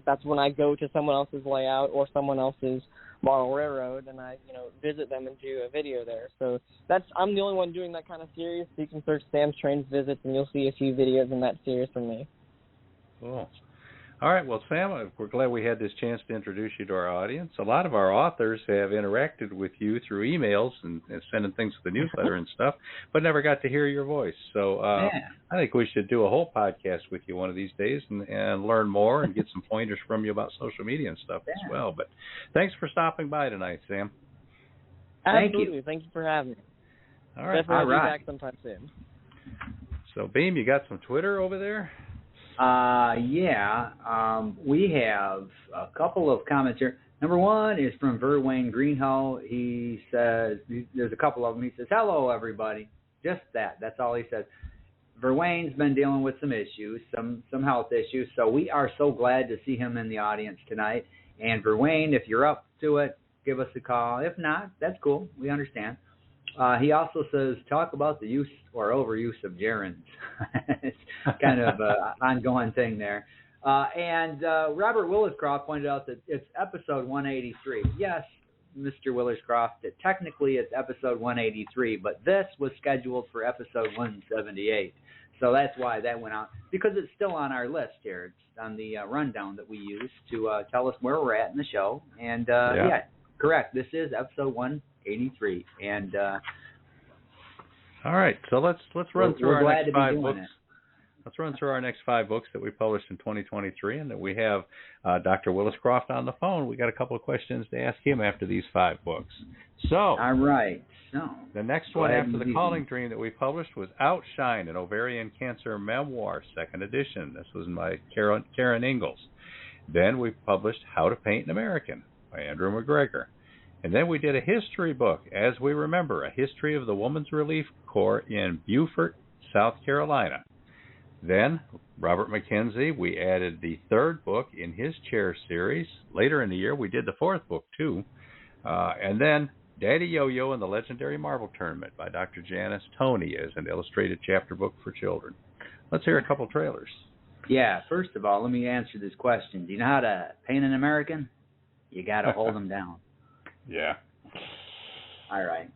that's when I go to someone else's layout or someone else's model railroad, and I, visit them and do a video there. So I'm the only one doing that kind of series. So you can search Sam's Trains Visits, and you'll see a few videos in that series from me. Cool. All right. Well, Sam, we're glad we had this chance to introduce you to our audience. A lot of our authors have interacted with you through emails and sending things to the newsletter and stuff, but never got to hear your voice. So I think we should do a whole podcast with you one of these days and learn more and get some pointers from you about social media and stuff as well. But thanks for stopping by tonight, Sam. Absolutely. Thank you for having me. All right. Definitely be back sometime soon. So, Beem, you got some Twitter over there? We have a couple of comments here. Number one is from Verwayne Greenhow. He says, there's a couple of them. He says, hello, everybody. Just that. That's all he says. Verwayne's been dealing with some issues, some health issues, so we are so glad to see him in the audience tonight. And Verwayne, if you're up to it, give us a call. If not, that's cool. We understand. He also says, talk about the use or overuse of gerunds. It's kind of an ongoing thing there. And Robert Williscroft pointed out that it's episode 183. Yes, Mr. Williscroft, technically it's episode 183, but this was scheduled for episode 178. So that's why that went out, because it's still on our list here. It's on the rundown that we use to tell us where we're at in the show. And, yeah, correct. This is episode 183. And all right, so let's run through our next 5 books. Let's run through our next 5 books that we published in 2023, and that we have Dr. Willis Croft on the phone. We got a couple of questions to ask him after these 5 books. So, all right. So the next one after the Calling Dream that we published was Outshine, an Ovarian Cancer Memoir, 2nd edition. This was by Karen Ingalls. Then we published How to Paint an American by Andrew McGregor. And then we did a history book, As We Remember, a history of the Women's Relief Corps in Beaufort, South Carolina. Then, Robert McKenzie, we added the 3rd book in his chair series. Later in the year, we did the 4th book, too. And then, Daddy Yo-Yo and the Legendary Marble Tournament by Dr. Janice Toney as an illustrated chapter book for children. Let's hear a couple trailers. Yeah, first of all, let me answer this question. Do you know how to paint an American? You got to hold them down. Yeah. All right.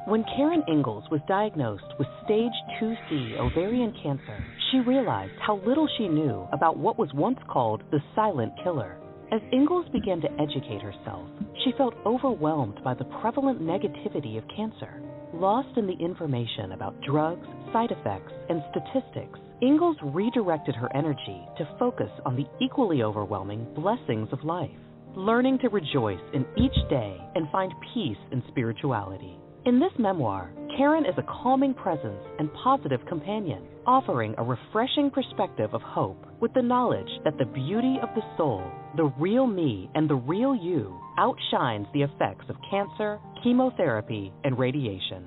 When Karen Ingalls was diagnosed with stage 2C ovarian cancer, she realized how little she knew about what was once called the silent killer. As Ingalls began to educate herself, she felt overwhelmed by the prevalent negativity of cancer. Lost in the information about drugs, side effects, and statistics, Ingalls redirected her energy to focus on the equally overwhelming blessings of life, learning to rejoice in each day and find peace in spirituality. In this memoir, Karen is a calming presence and positive companion, offering a refreshing perspective of hope with the knowledge that the beauty of the soul, the real me and the real you, outshines the effects of cancer, chemotherapy, and radiation.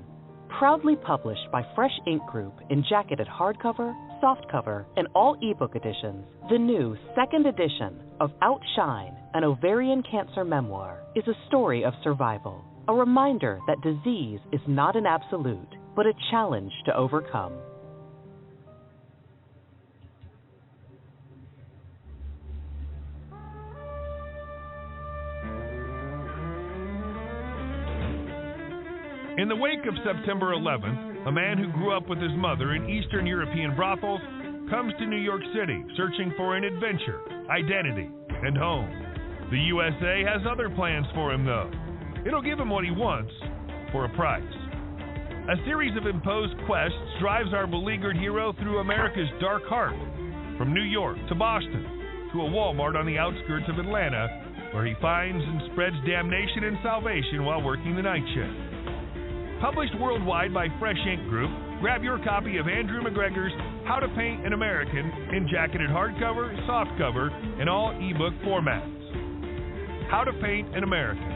Proudly published by Fresh Ink Group in jacketed hardcover, softcover, and all ebook editions, the new 2nd edition of Outshine, an Ovarian Cancer Memoir, is a story of survival. A reminder that disease is not an absolute, but a challenge to overcome. In the wake of September 11th, a man who grew up with his mother in Eastern European brothels comes to New York City searching for an adventure, identity, and home. The USA has other plans for him, though. It'll give him what he wants for a price. A series of imposed quests drives our beleaguered hero through America's dark heart, from New York to Boston to a Walmart on the outskirts of Atlanta, where he finds and spreads damnation and salvation while working the night shift. Published worldwide by Fresh Ink Group, grab your copy of Andrew McGregor's How to Paint an American in jacketed hardcover, softcover, and all ebook formats. How to Paint an American.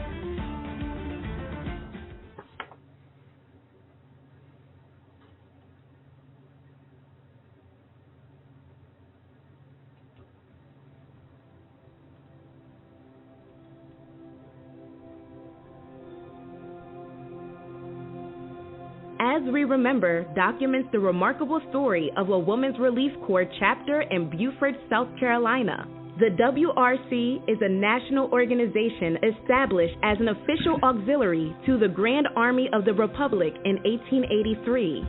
As We Remember documents the remarkable story of a Women's Relief Corps chapter in Beaufort, South Carolina. The WRC is a national organization established as an official auxiliary to the Grand Army of the Republic in 1883.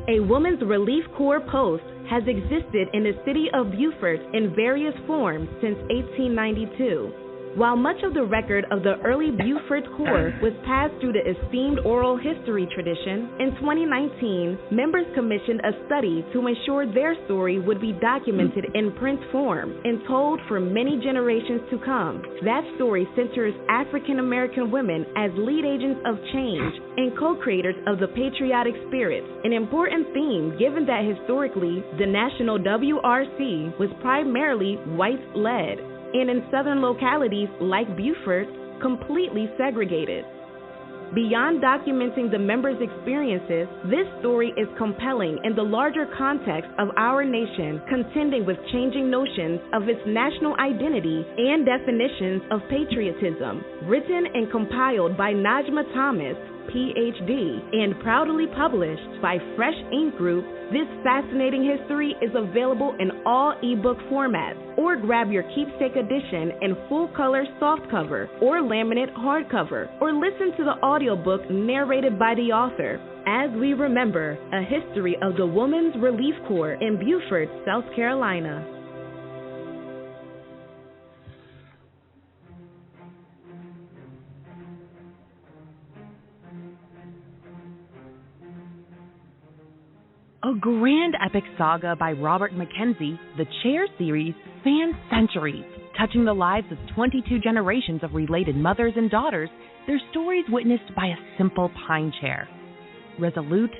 A Women's Relief Corps post has existed in the city of Beaufort in various forms since 1892. While much of the record of the early Beaufort Corps was passed through the esteemed oral history tradition, in 2019, members commissioned a study to ensure their story would be documented in print form and told for many generations to come. That story centers African American women as lead agents of change and co-creators of the patriotic spirit, an important theme given that historically the national WRC was primarily white-led, and in southern localities like Beaufort, completely segregated. Beyond documenting the members' experiences, this story is compelling in the larger context of our nation contending with changing notions of its national identity and definitions of patriotism. Written and compiled by Najma Thomas, Ph.D., and proudly published by Fresh Ink Group, this fascinating history is available in all ebook formats, or grab your keepsake edition in full-color softcover or laminate hardcover, or listen to the audiobook narrated by the author. As We Remember, a history of the Women's Relief Corps in Beaufort, South Carolina. A grand epic saga by Robert Mackenzie, the Chair series spans centuries, touching the lives of 22 generations of related mothers and daughters, their stories witnessed by a simple pine chair. Resolute,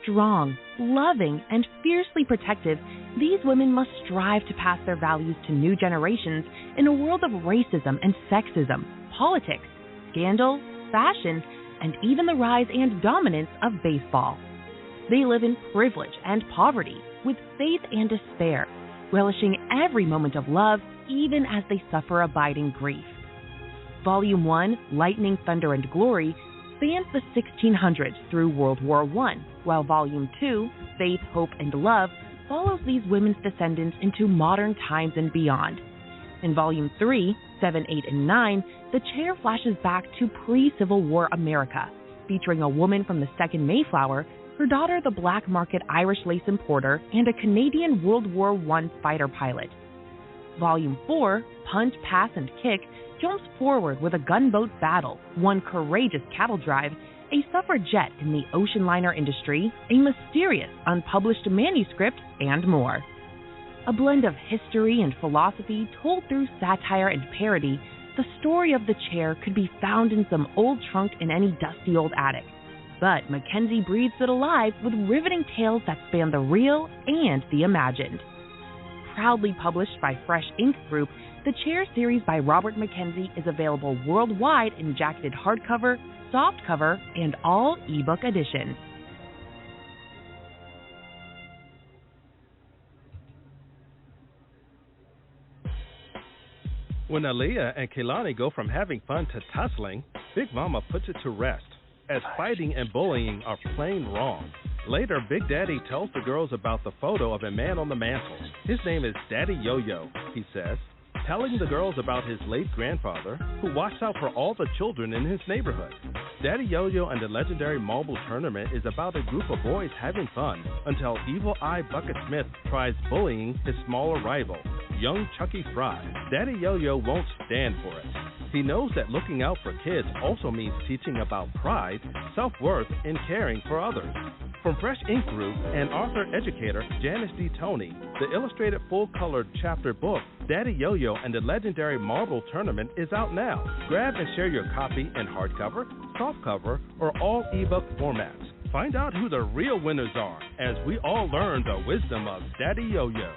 strong, loving, and fiercely protective, these women must strive to pass their values to new generations in a world of racism and sexism, politics, scandal, fashion, and even the rise and dominance of baseball. They live in privilege and poverty, with faith and despair, relishing every moment of love, even as they suffer abiding grief. Volume 1, Lightning, Thunder, and Glory, spans the 1600s through World War I, while Volume 2, Faith, Hope, and Love, follows these women's descendants into modern times and beyond. In Volume 3, 7, 8, and 9, the Chair flashes back to pre-Civil War America, featuring a woman from the Second Mayflower, her daughter the black market Irish lace importer, and a Canadian World War I fighter pilot. Volume 4, Punt, Pass, and Kick, jumps forward with a gunboat battle, one courageous cattle drive, a suffragette in the ocean liner industry, a mysterious unpublished manuscript, and more. A blend of history and philosophy told through satire and parody, the story of the Chair could be found in some old trunk in any dusty old attic. But Mackenzie breathes it alive with riveting tales that span the real and the imagined. Proudly published by Fresh Ink Group, the Chair series by Robert Mackenzie is available worldwide in jacketed hardcover, softcover, and all ebook editions. When Aaliyah and Kehlani go from having fun to tussling, Big Mama puts it to rest, as fighting and bullying are plain wrong. Later, Big Daddy tells the girls about the photo of a man on the mantle. His name is Daddy Yo-Yo, he says, telling the girls about his late grandfather, who watched out for all the children in his neighborhood. Daddy Yo-Yo and the legendary marble tournament is about a group of boys having fun until Evil Eye Bucket Smith tries bullying his smaller rival, young Chucky Fry. Daddy Yo-Yo won't stand for it. He knows that looking out for kids also means teaching about pride, self-worth, and caring for others. From Fresh Ink Group and author-educator Janice D. Toney, the illustrated full-colored chapter book, Daddy Yo-Yo and the Legendary Marble Tournament is out now. Grab and share your copy in hardcover, softcover, or all ebook formats. Find out who the real winners are as we all learn the wisdom of Daddy Yo-Yo.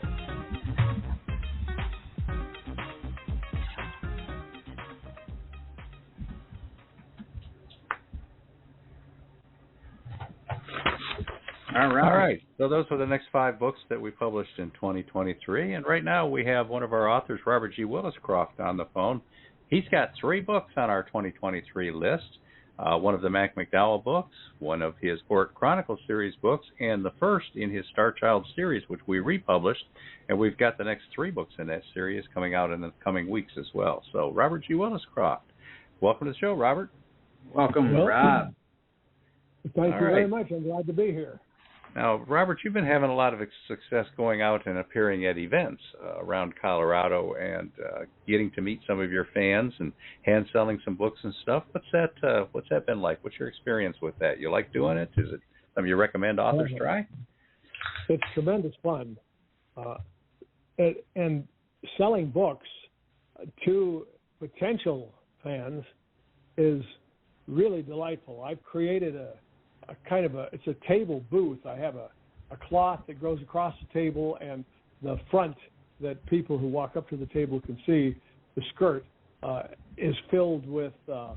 All right. So those were the next 5 books that we published in 2023. And right now we have one of our authors, Robert G. Williscroft, on the phone. He's got 3 books on our 2023 list. One of the Mac McDowell books, one of his Fort Chronicles series books, and the first in his Star Child series, which we republished. And we've got the next 3 books in that series coming out in the coming weeks as well. So Robert G. Williscroft, welcome to the show, Robert. Welcome, Rob. Thank you very much. I'm glad to be here. Now, Robert, you've been having a lot of success going out and appearing at events around Colorado and getting to meet some of your fans and hand selling some books and stuff. What's that been like? What's your experience with that? You like doing it? Is it something you recommend authors try? It's tremendous fun. And selling books to potential fans is really delightful. I've created it's a table booth. I have a cloth that goes across the table, and the front that people who walk up to the table can see, the skirt, is filled with a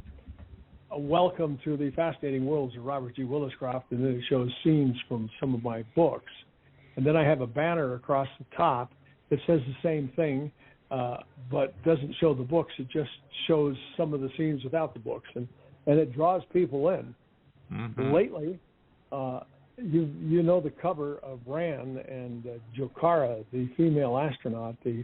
welcome to the fascinating worlds of Robert G. Williscroft, and then it shows scenes from some of my books. And then I have a banner across the top that says the same thing, but doesn't show the books. It just shows some of the scenes without the books, and it draws people in. Mm-hmm. Lately, you know the cover of Ran and Jokara, the female astronaut, the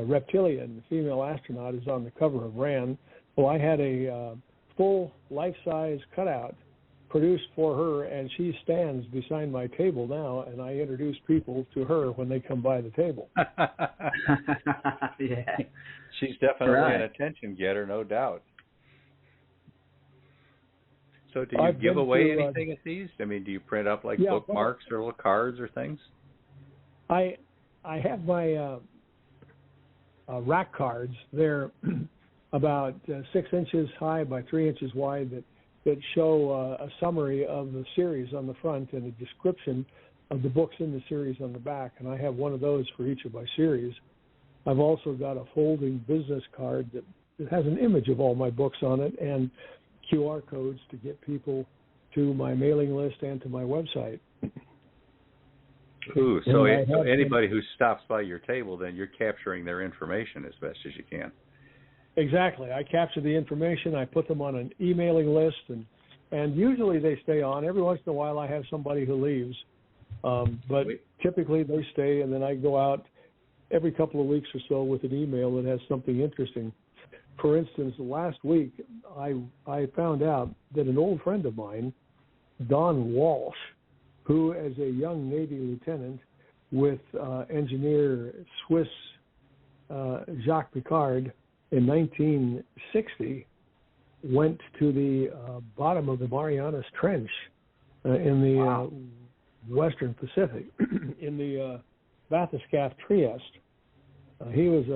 reptilian female astronaut is on the cover of Ran. Well, I had a full life-size cutout produced for her, and she stands beside my table now, and I introduce people to her when they come by the table. Yeah. She's definitely an attention getter, no doubt. So do you give away anything at these? I mean, do you print up like bookmarks or little cards or things? I have my rack cards. They're about 6 inches high by 3 inches wide that show a summary of the series on the front and a description of the books in the series on the back. And I have one of those for each of my series. I've also got a folding business card that has an image of all my books on it and QR codes to get people to my mailing list and to my website. Ooh, so anybody who stops by your table, then you're capturing their information as best as you can. Exactly. I capture the information. I put them on an emailing list, and usually they stay on. Every once in a while I have somebody who leaves, but typically they stay, and then I go out every couple of weeks or so with an email that has something interesting. For instance, last week I found out that an old friend of mine, Don Walsh, who as a young Navy lieutenant with engineer Swiss Jacques Picard in 1960, went to the bottom of the Marianas Trench in the Western Pacific, in the Bathyscaphe Trieste. He was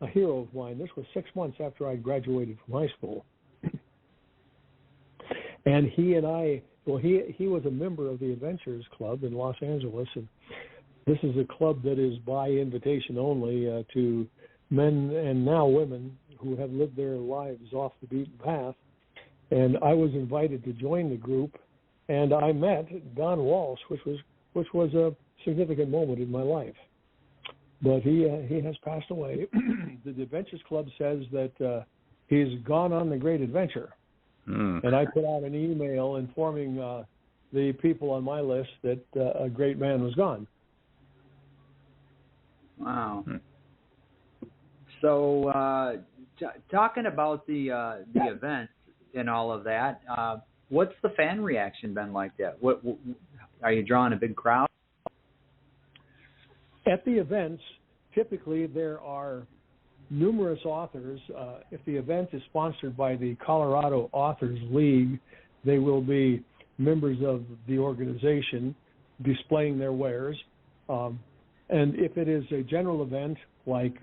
a hero of mine. This was 6 months after I graduated from high school. And he and I, he was a member of the Adventurers Club in Los Angeles, and this is a club that is by invitation only to men and now women who have lived their lives off the beaten path. And I was invited to join the group, and I met Don Walsh, which was a significant moment in my life. But he has passed away. The Adventures Club says that he's gone on the great adventure. And I put out an email informing the people on my list that a great man was gone. Wow. So talking about the event and all of that, what's the fan reaction been like that? What are you drawing a big crowd? At the events, typically there are numerous authors. If the event is sponsored by the Colorado Authors League, they will be members of the organization displaying their wares. And if it is a general event like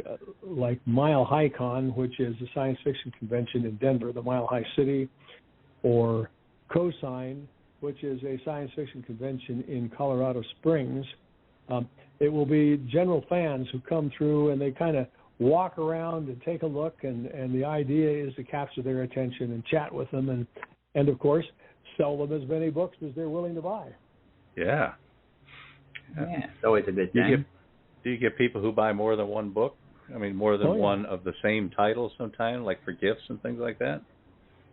Mile High Con, which is a science fiction convention in Denver, the Mile High City, or Cosine, which is a science fiction convention in Colorado Springs, it will be general fans who come through and they kind of walk around and take a look, and the idea is to capture their attention and chat with them and of course sell them as many books as they're willing to buy. Yeah, it's always a good thing. Do you get people who buy more than one book? I mean, more than one of the same title sometimes, like for gifts and things like that?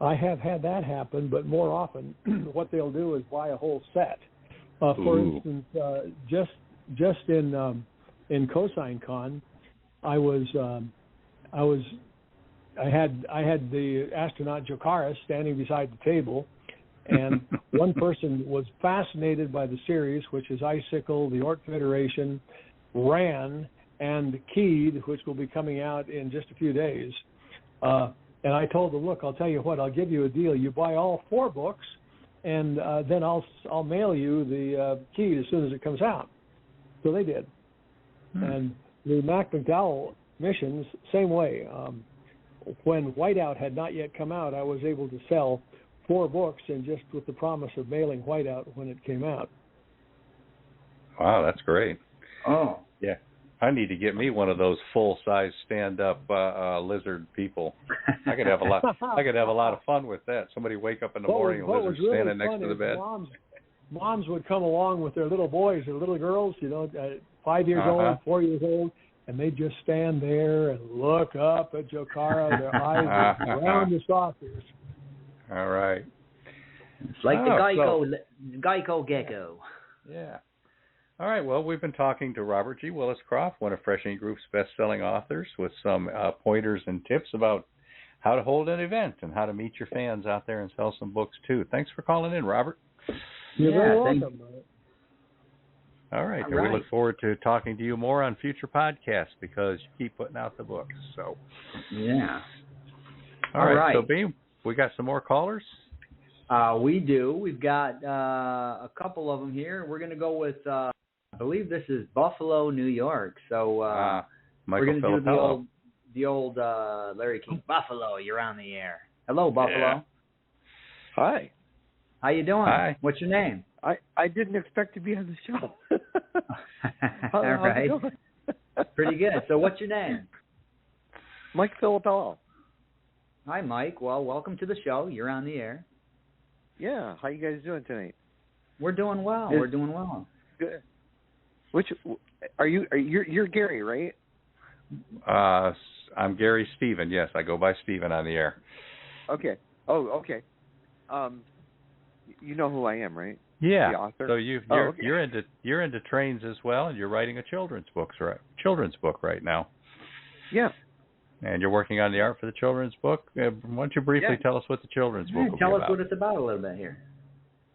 I have had that happen, but more often what they'll do is buy a whole set. For instance, just in Cosine Con, I had the astronaut Jokaris standing beside the table, and one person was fascinated by the series, which is Icicle, the Orc Federation, Ran, and Keyed, which will be coming out in just a few days. And I told them, look, I'll tell you what, I'll give you a deal. You buy all 4 books, and then I'll mail you the Keyed as soon as it comes out. So they did. And the Mac McDowell missions, same way. When Whiteout had not yet come out, I was able to sell 4 books, and just with the promise of mailing Whiteout when it came out. Wow, that's great. Oh. Yeah. I need to get me one of those full-size stand-up lizard people. I could have a lot of fun with that. Somebody wake up in the morning and a lizard really standing next to the bed. Moms would come along with their little boys or little girls, 5 years old, 4 years old, and they'd just stand there and look up at Jokara, their eyes around the saucers. All right. It's like the Geico gecko. Yeah. All right, well, we've been talking to Robert G. Willis Croft, one of Fresh Ink Group's best-selling authors, with some pointers and tips about how to hold an event and how to meet your fans out there and sell some books too. Thanks for calling in, Robert. You're very welcome. All right. And we look forward to talking to you more on future podcasts because you keep putting out the books. So yeah. All right. So Beem, we got some more callers? We do. We've got a couple of them here. We're going to go with I believe this is Buffalo, New York. So we're going to do the old Larry King. Buffalo, you're on the air. Hello, Buffalo. Yeah. Hi. How you doing? Hi. What's your name? I didn't expect to be on the show. All right. Pretty good. So what's your name? Mike Filippello. Hi, Mike. Well, welcome to the show. You're on the air. Yeah. How you guys doing tonight? We're doing well. We're doing well. Good. You're Gary, right? I'm Gary Stephen. Yes, I go by Stephen on the air. Okay. Oh, okay. You know who I am, right? Yeah. The author? So you're into trains as well, and you're writing a children's book right now. Yeah. And you're working on the art for the children's book. Why don't you briefly tell us what the children's book will be about? Tell us what it's about a little bit here.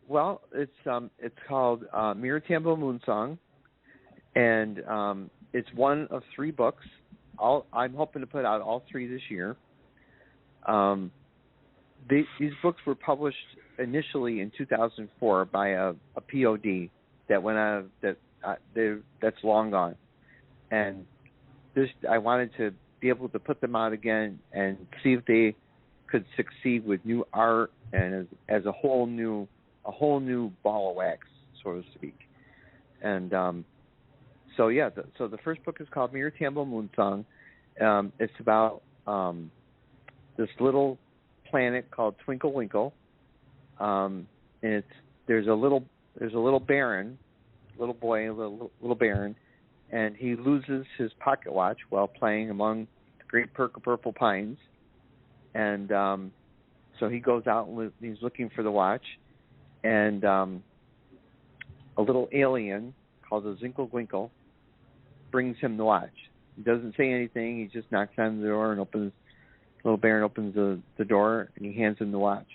Well, it's called Mira Tambo Moonsong, and it's one of 3 books. I'm hoping to put out all 3 this year. These books were published initially in 2004 by a POD that went out that's long gone, and I wanted to be able to put them out again and see if they could succeed with new art and as a whole new ball of wax, so to speak. And so the first book is called Mira Tambo Moonsong. It's about this little planet called Twinkle Winkle. And there's a little baron, little boy, little baron, and he loses his pocket watch while playing among the great purple pines. And so he goes out and he's looking for the watch, and a little alien called a Zinkle-Winkle brings him the watch. He doesn't say anything. He just knocks on the door and little baron opens the door, and he hands him the watch.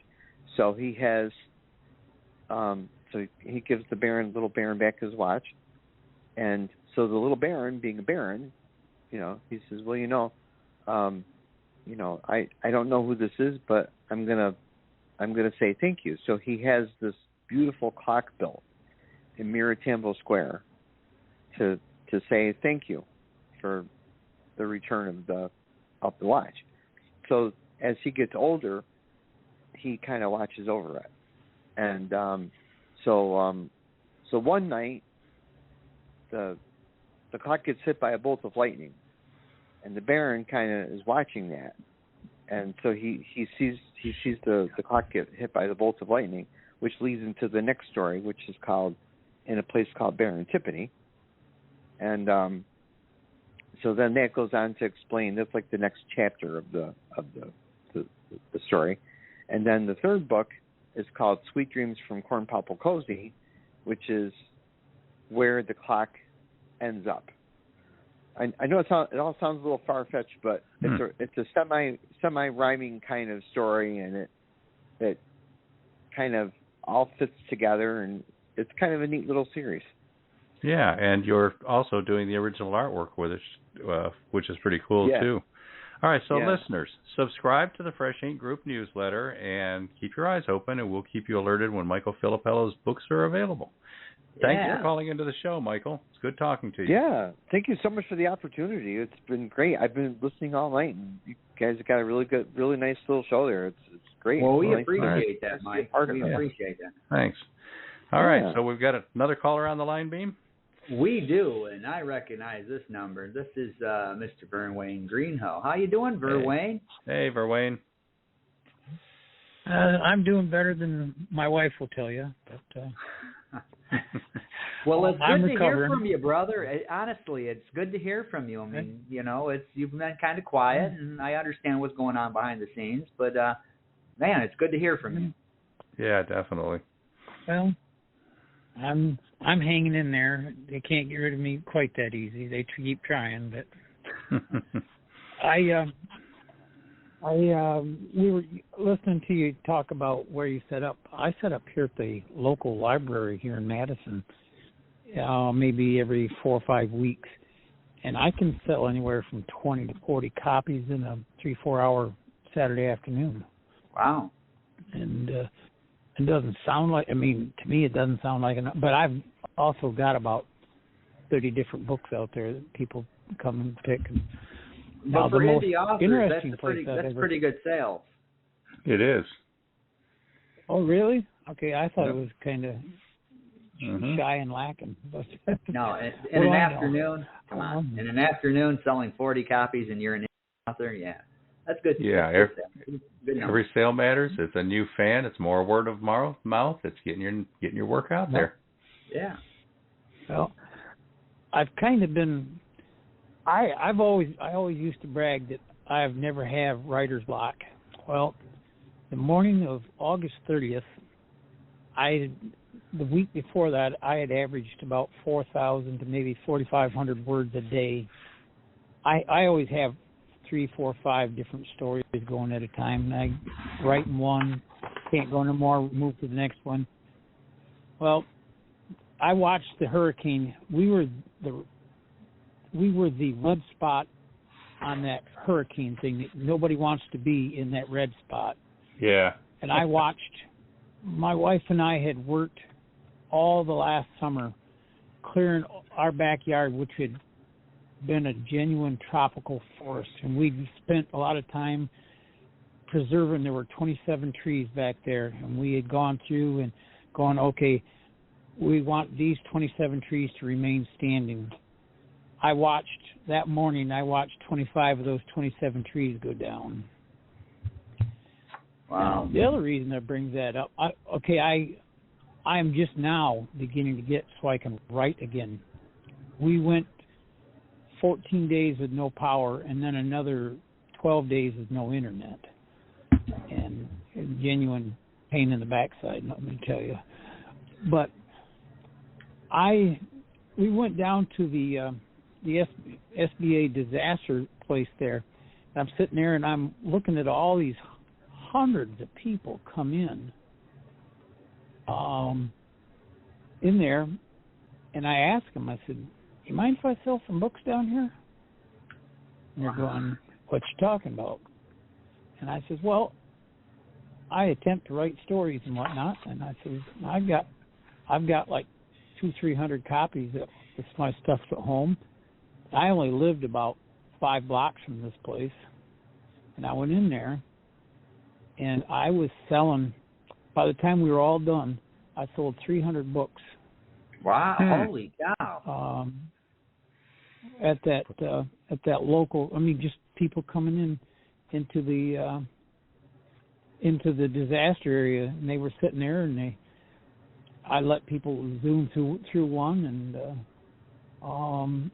So he has, he gives the little baron back his watch, and so the little baron, being a baron, he says, well, I don't know who this is, but I'm gonna say thank you. So he has this beautiful clock built in Mira Tambo Square to say thank you for the return of the watch. So as he gets older, he kind of watches over it, and so one night the clock gets hit by a bolt of lightning, and the Baron kind of is watching that, and so he sees the clock get hit by the bolt of lightning, which leads into the next story, which is called In a Place Called Baron Tiffany, and so then that goes on to explain that's like the next chapter of the story. And then the third book is called Sweet Dreams from Corn Popple Cozy, which is where the clock ends up. I know it all sounds a little far-fetched, but it's a semi rhyming kind of story, and it kind of all fits together, and it's kind of a neat little series. Yeah, and you're also doing the original artwork with it, which is pretty cool too. All right, so listeners, subscribe to the Fresh Ink Group newsletter and keep your eyes open, and we'll keep you alerted when Michael Filippello's books are available. Thanks for calling into the show, Michael. It's good talking to you. Yeah, thank you so much for the opportunity. It's been great. I've been listening all night, and you guys have got a really nice little show there. It's great. Well, we appreciate that, Mike. We appreciate that. Thanks. All right, so we've got another caller on the line, Beem? We do, and I recognize this number. This is Mr. Verwayne Greenhoe. How you doing, Verwayne? Hey, Verwayne. I'm doing better than my wife will tell you, but well, it's I'm good to recovering. hear from you, brother. Honestly, it's good to hear from you. I mean, you've been kind of quiet, and I understand what's going on behind the scenes, but man, it's good to hear from you. Yeah, definitely. Well, I'm hanging in there. They can't get rid of me quite that easy. They keep trying, but We were listening to you talk about where you set up. I set up here at the local library here in Madison, maybe every 4 or 5 weeks, and I can sell anywhere from 20 to 40 copies in a 3-4 hour Saturday afternoon. Wow! And it doesn't sound like. I mean, to me, it doesn't sound like enough. But I've also got about 30 different books out there that people come and pick. And but for indie authors, that's pretty good sales. It is. Oh, really? Okay, I thought it was kind of shy and lacking. But no, in an afternoon, come on. In an afternoon, selling 40 copies and you're an indie author, yeah. That's good. Yeah, every sale matters. It's a new fan. It's more word of mouth. It's getting your work out there. Yeah. Well, I've kind of been. I always used to brag that I've never had writer's block. Well, the morning of August 30th, the week before that, I had averaged about 4,000 to maybe 4,500 words a day. I always have 3, 4, 5 different stories going at a time. I write in one, can't go no more, move to the next one. Well, I watched the hurricane. We were the red spot on that hurricane thing. Nobody wants to be in that red spot. Yeah. And I watched. My wife and I had worked all the last summer clearing our backyard, which had been a genuine tropical forest, and we spent a lot of time preserving. There were 27 trees back there, and we had gone through and gone, okay, we want these 27 trees to remain standing. That morning, I watched 25 of those 27 trees go down. Wow. Now, the other reason that brings that up, I am just now beginning to get so I can write again. We went 14 days with no power, and then another 12 days with no internet, and a genuine pain in the backside, let me tell you. But we went down to the SBA disaster place there. I'm sitting there, and I'm looking at all these hundreds of people come in there, and I asked them, I said, you mind if I sell some books down here? And they're going, what you talking about? And I said, well, I attempt to write stories and whatnot. And I said, I've got like 200-300 copies of my stuff at home. I only lived about 5 blocks from this place. And I went in there, and I was selling, by the time we were all done, I sold 300 books. Wow! Holy cow! At that local, I mean, just people coming into the disaster area, and they were sitting there, and I let people zoom through one, and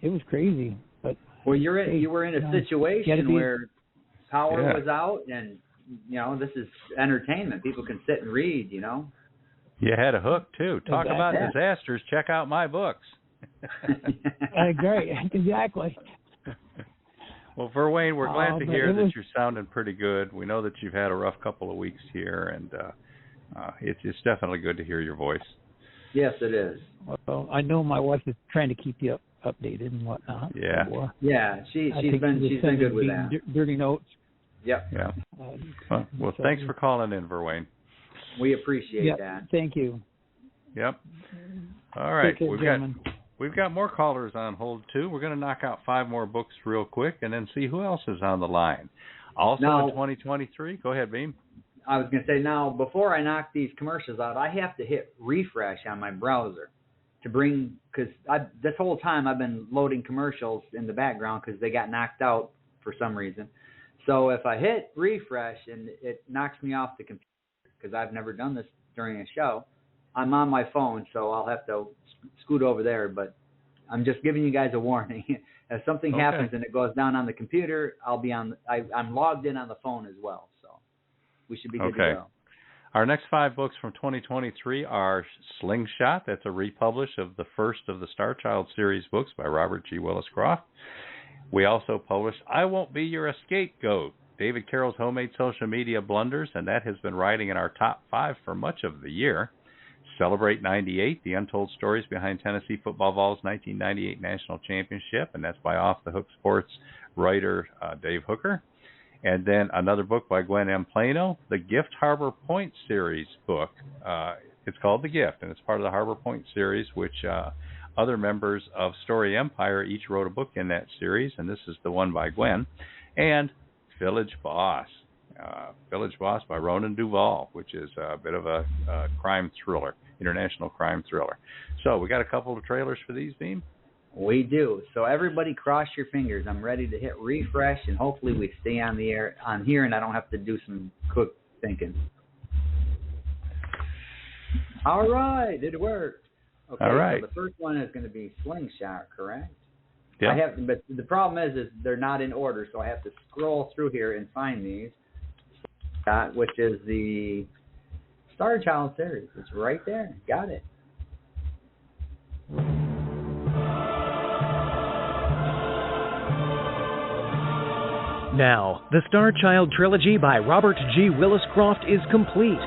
it was crazy. But you were in a situation where power was out, and this is entertainment. People can sit and read. You had a hook, too. Talk about disasters. Check out my books. I agree. Exactly. Well, Verwain, we're glad to hear that you're sounding pretty good. We know that you've had a rough couple of weeks here, and it's definitely good to hear your voice. Yes, it is. Well, I know my wife is trying to keep you updated and whatnot. Yeah. So, she's been good with that. Dirty notes. Yep. Yeah. Well, thanks for calling in, Verwain. We appreciate that. Thank you. Yep. All right. Care, We've got more callers on hold, too. We're going to knock out 5 more books real quick and then see who else is on the line. Also in 2023. Go ahead, Beem. I was going to say, now, before I knock these commercials out, I have to hit refresh on my browser to bring, because this whole time I've been loading commercials in the background because they got knocked out for some reason. So if I hit refresh and it knocks me off the computer, because I've never done this during a show, I'm on my phone, so I'll have to scoot over there. But I'm just giving you guys a warning. If something happens and it goes down on the computer, I'm logged in on the phone as well, so we should be good to go. Our next 5 books from 2023 are Slingshot. That's a republish of the first of the Star Child series books by Robert G. Willis Croft. We also published I Won't Be Your Scapegoat, David Carroll's Homemade Social Media Blunders, and that has been riding in our top 5 for much of the year. Celebrate 98, the untold stories behind Tennessee Football Vols' 1998 National Championship, and that's by Off the Hook Sports writer Dave Hooker. And then another book by Gwen M. Plano, the Gift Harbor Point series book. It's called The Gift, and it's part of the Harbor Point series, which other members of Story Empire each wrote a book in that series, and this is the one by Gwen. And Village Boss. Village Boss by Ronan Duvall, which is a bit of a crime thriller, international crime thriller. So we got a couple of trailers for these, Beem? We do. So everybody cross your fingers. I'm ready to hit refresh, and hopefully we stay on the air on here, and I don't have to do some quick thinking. All right, it worked. Okay, all right. So the first one is going to be Slingshot, correct? Yeah. But the problem is they're not in order, so I have to scroll through here and find these. Which is the Star Child series. It's right there. Got it. Now, the Star Child trilogy by Robert G. Willis-Croft is complete.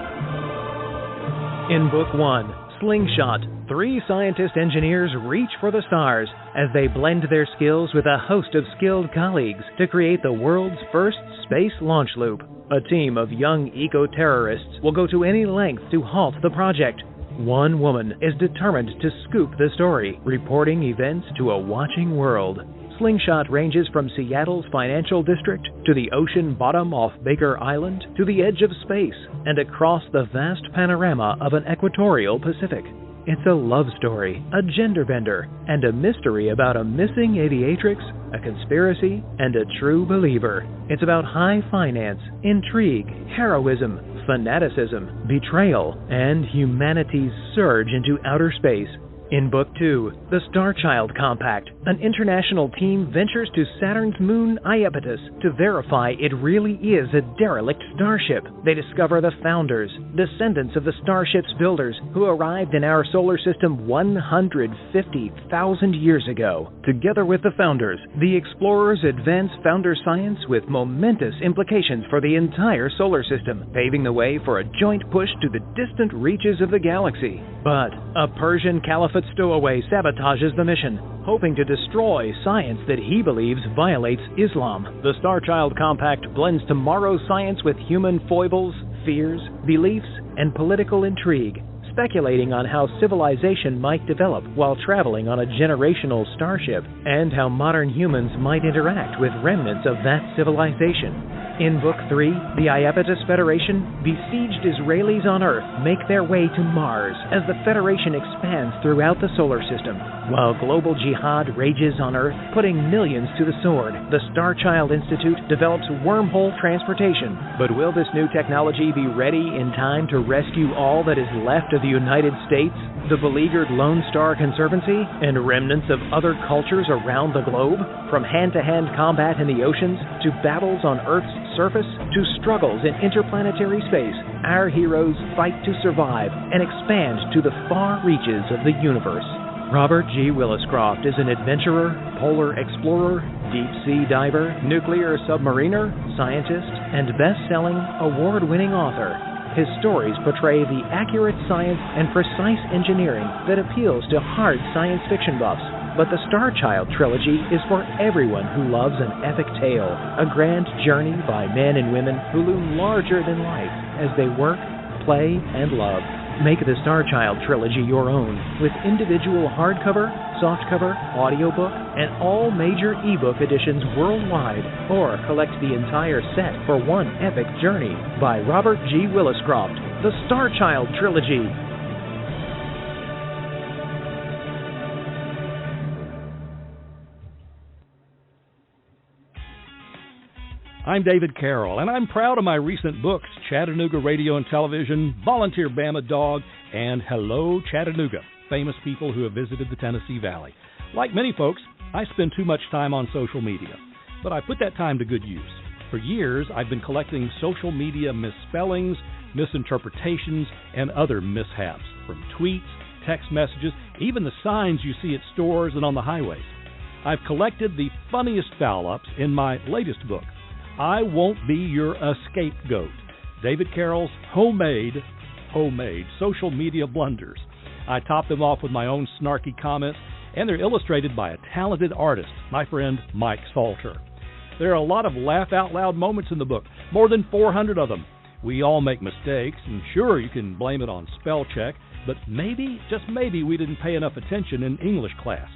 In Book 1, Slingshot, 3 scientist engineers reach for the stars as they blend their skills with a host of skilled colleagues to create the world's first space launch loop. A team of young eco-terrorists will go to any length to halt the project. One woman is determined to scoop the story, reporting events to a watching world. Slingshot ranges from Seattle's financial district to the ocean bottom off Baker Island to the edge of space and across the vast panorama of an equatorial Pacific. It's a love story, a gender bender, and a mystery about a missing aviatrix, a conspiracy, and a true believer. It's about high finance, intrigue, heroism, fanaticism, betrayal, and humanity's surge into outer space. In Book 2, The Star Child Compact, an international team ventures to Saturn's moon Iapetus to verify it really is a derelict starship. They discover the founders, descendants of the starship's builders, who arrived in our solar system 150,000 years ago. Together with the founders, the explorers advance founder science with momentous implications for the entire solar system, paving the way for a joint push to the distant reaches of the galaxy. But a Persian caliphate stowaway sabotages the mission, hoping to destroy science that he believes violates Islam. The Star Child Compact blends tomorrow's science with human foibles, fears, beliefs, and political intrigue, speculating on how civilization might develop while traveling on a generational starship, and how modern humans might interact with remnants of that civilization. In Book 3, the Iapetus Federation, besieged Israelis on Earth make their way to Mars as the Federation expands throughout the solar system. While global jihad rages on Earth, putting millions to the sword, the Star Child Institute develops wormhole transportation. But will this new technology be ready in time to rescue all that is left of the United States, the beleaguered Lone Star Conservancy, and remnants of other cultures around the globe? From hand-to-hand combat in the oceans, to battles on Earth's surface, to struggles in interplanetary space, our heroes fight to survive and expand to the far reaches of the universe. Robert G. Willis-Croft is an adventurer, polar explorer, deep-sea diver, nuclear submariner, scientist, and best-selling, award-winning author. His stories portray the accurate science and precise engineering that appeals to hard science fiction buffs. But the Star Child trilogy is for everyone who loves an epic tale, a grand journey by men and women who loom larger than life as they work, play, and love. Make the Star Child trilogy your own with individual hardcover, softcover, audiobook, and all major ebook editions worldwide, or collect the entire set for one epic journey by Robert G. Willis-Croft, the Star Child trilogy. I'm David Carroll, and I'm proud of my recent books, Chattanooga Radio and Television, Volunteer Bama Dog, and Hello Chattanooga, famous people who have visited the Tennessee Valley. Like many folks, I spend too much time on social media, but I put that time to good use. For years, I've been collecting social media misspellings, misinterpretations, and other mishaps, from tweets, text messages, even the signs you see at stores and on the highways. I've collected the funniest foul-ups in my latest book. I Won't Be Your Scapegoat, David Carroll's homemade social media blunders. I top them off with my own snarky comments, and they're illustrated by a talented artist, my friend Mike Salter. There are a lot of laugh-out-loud moments in the book, more than 400 of them. We all make mistakes, and sure, you can blame it on spell check, but maybe, just maybe, we didn't pay enough attention in English class.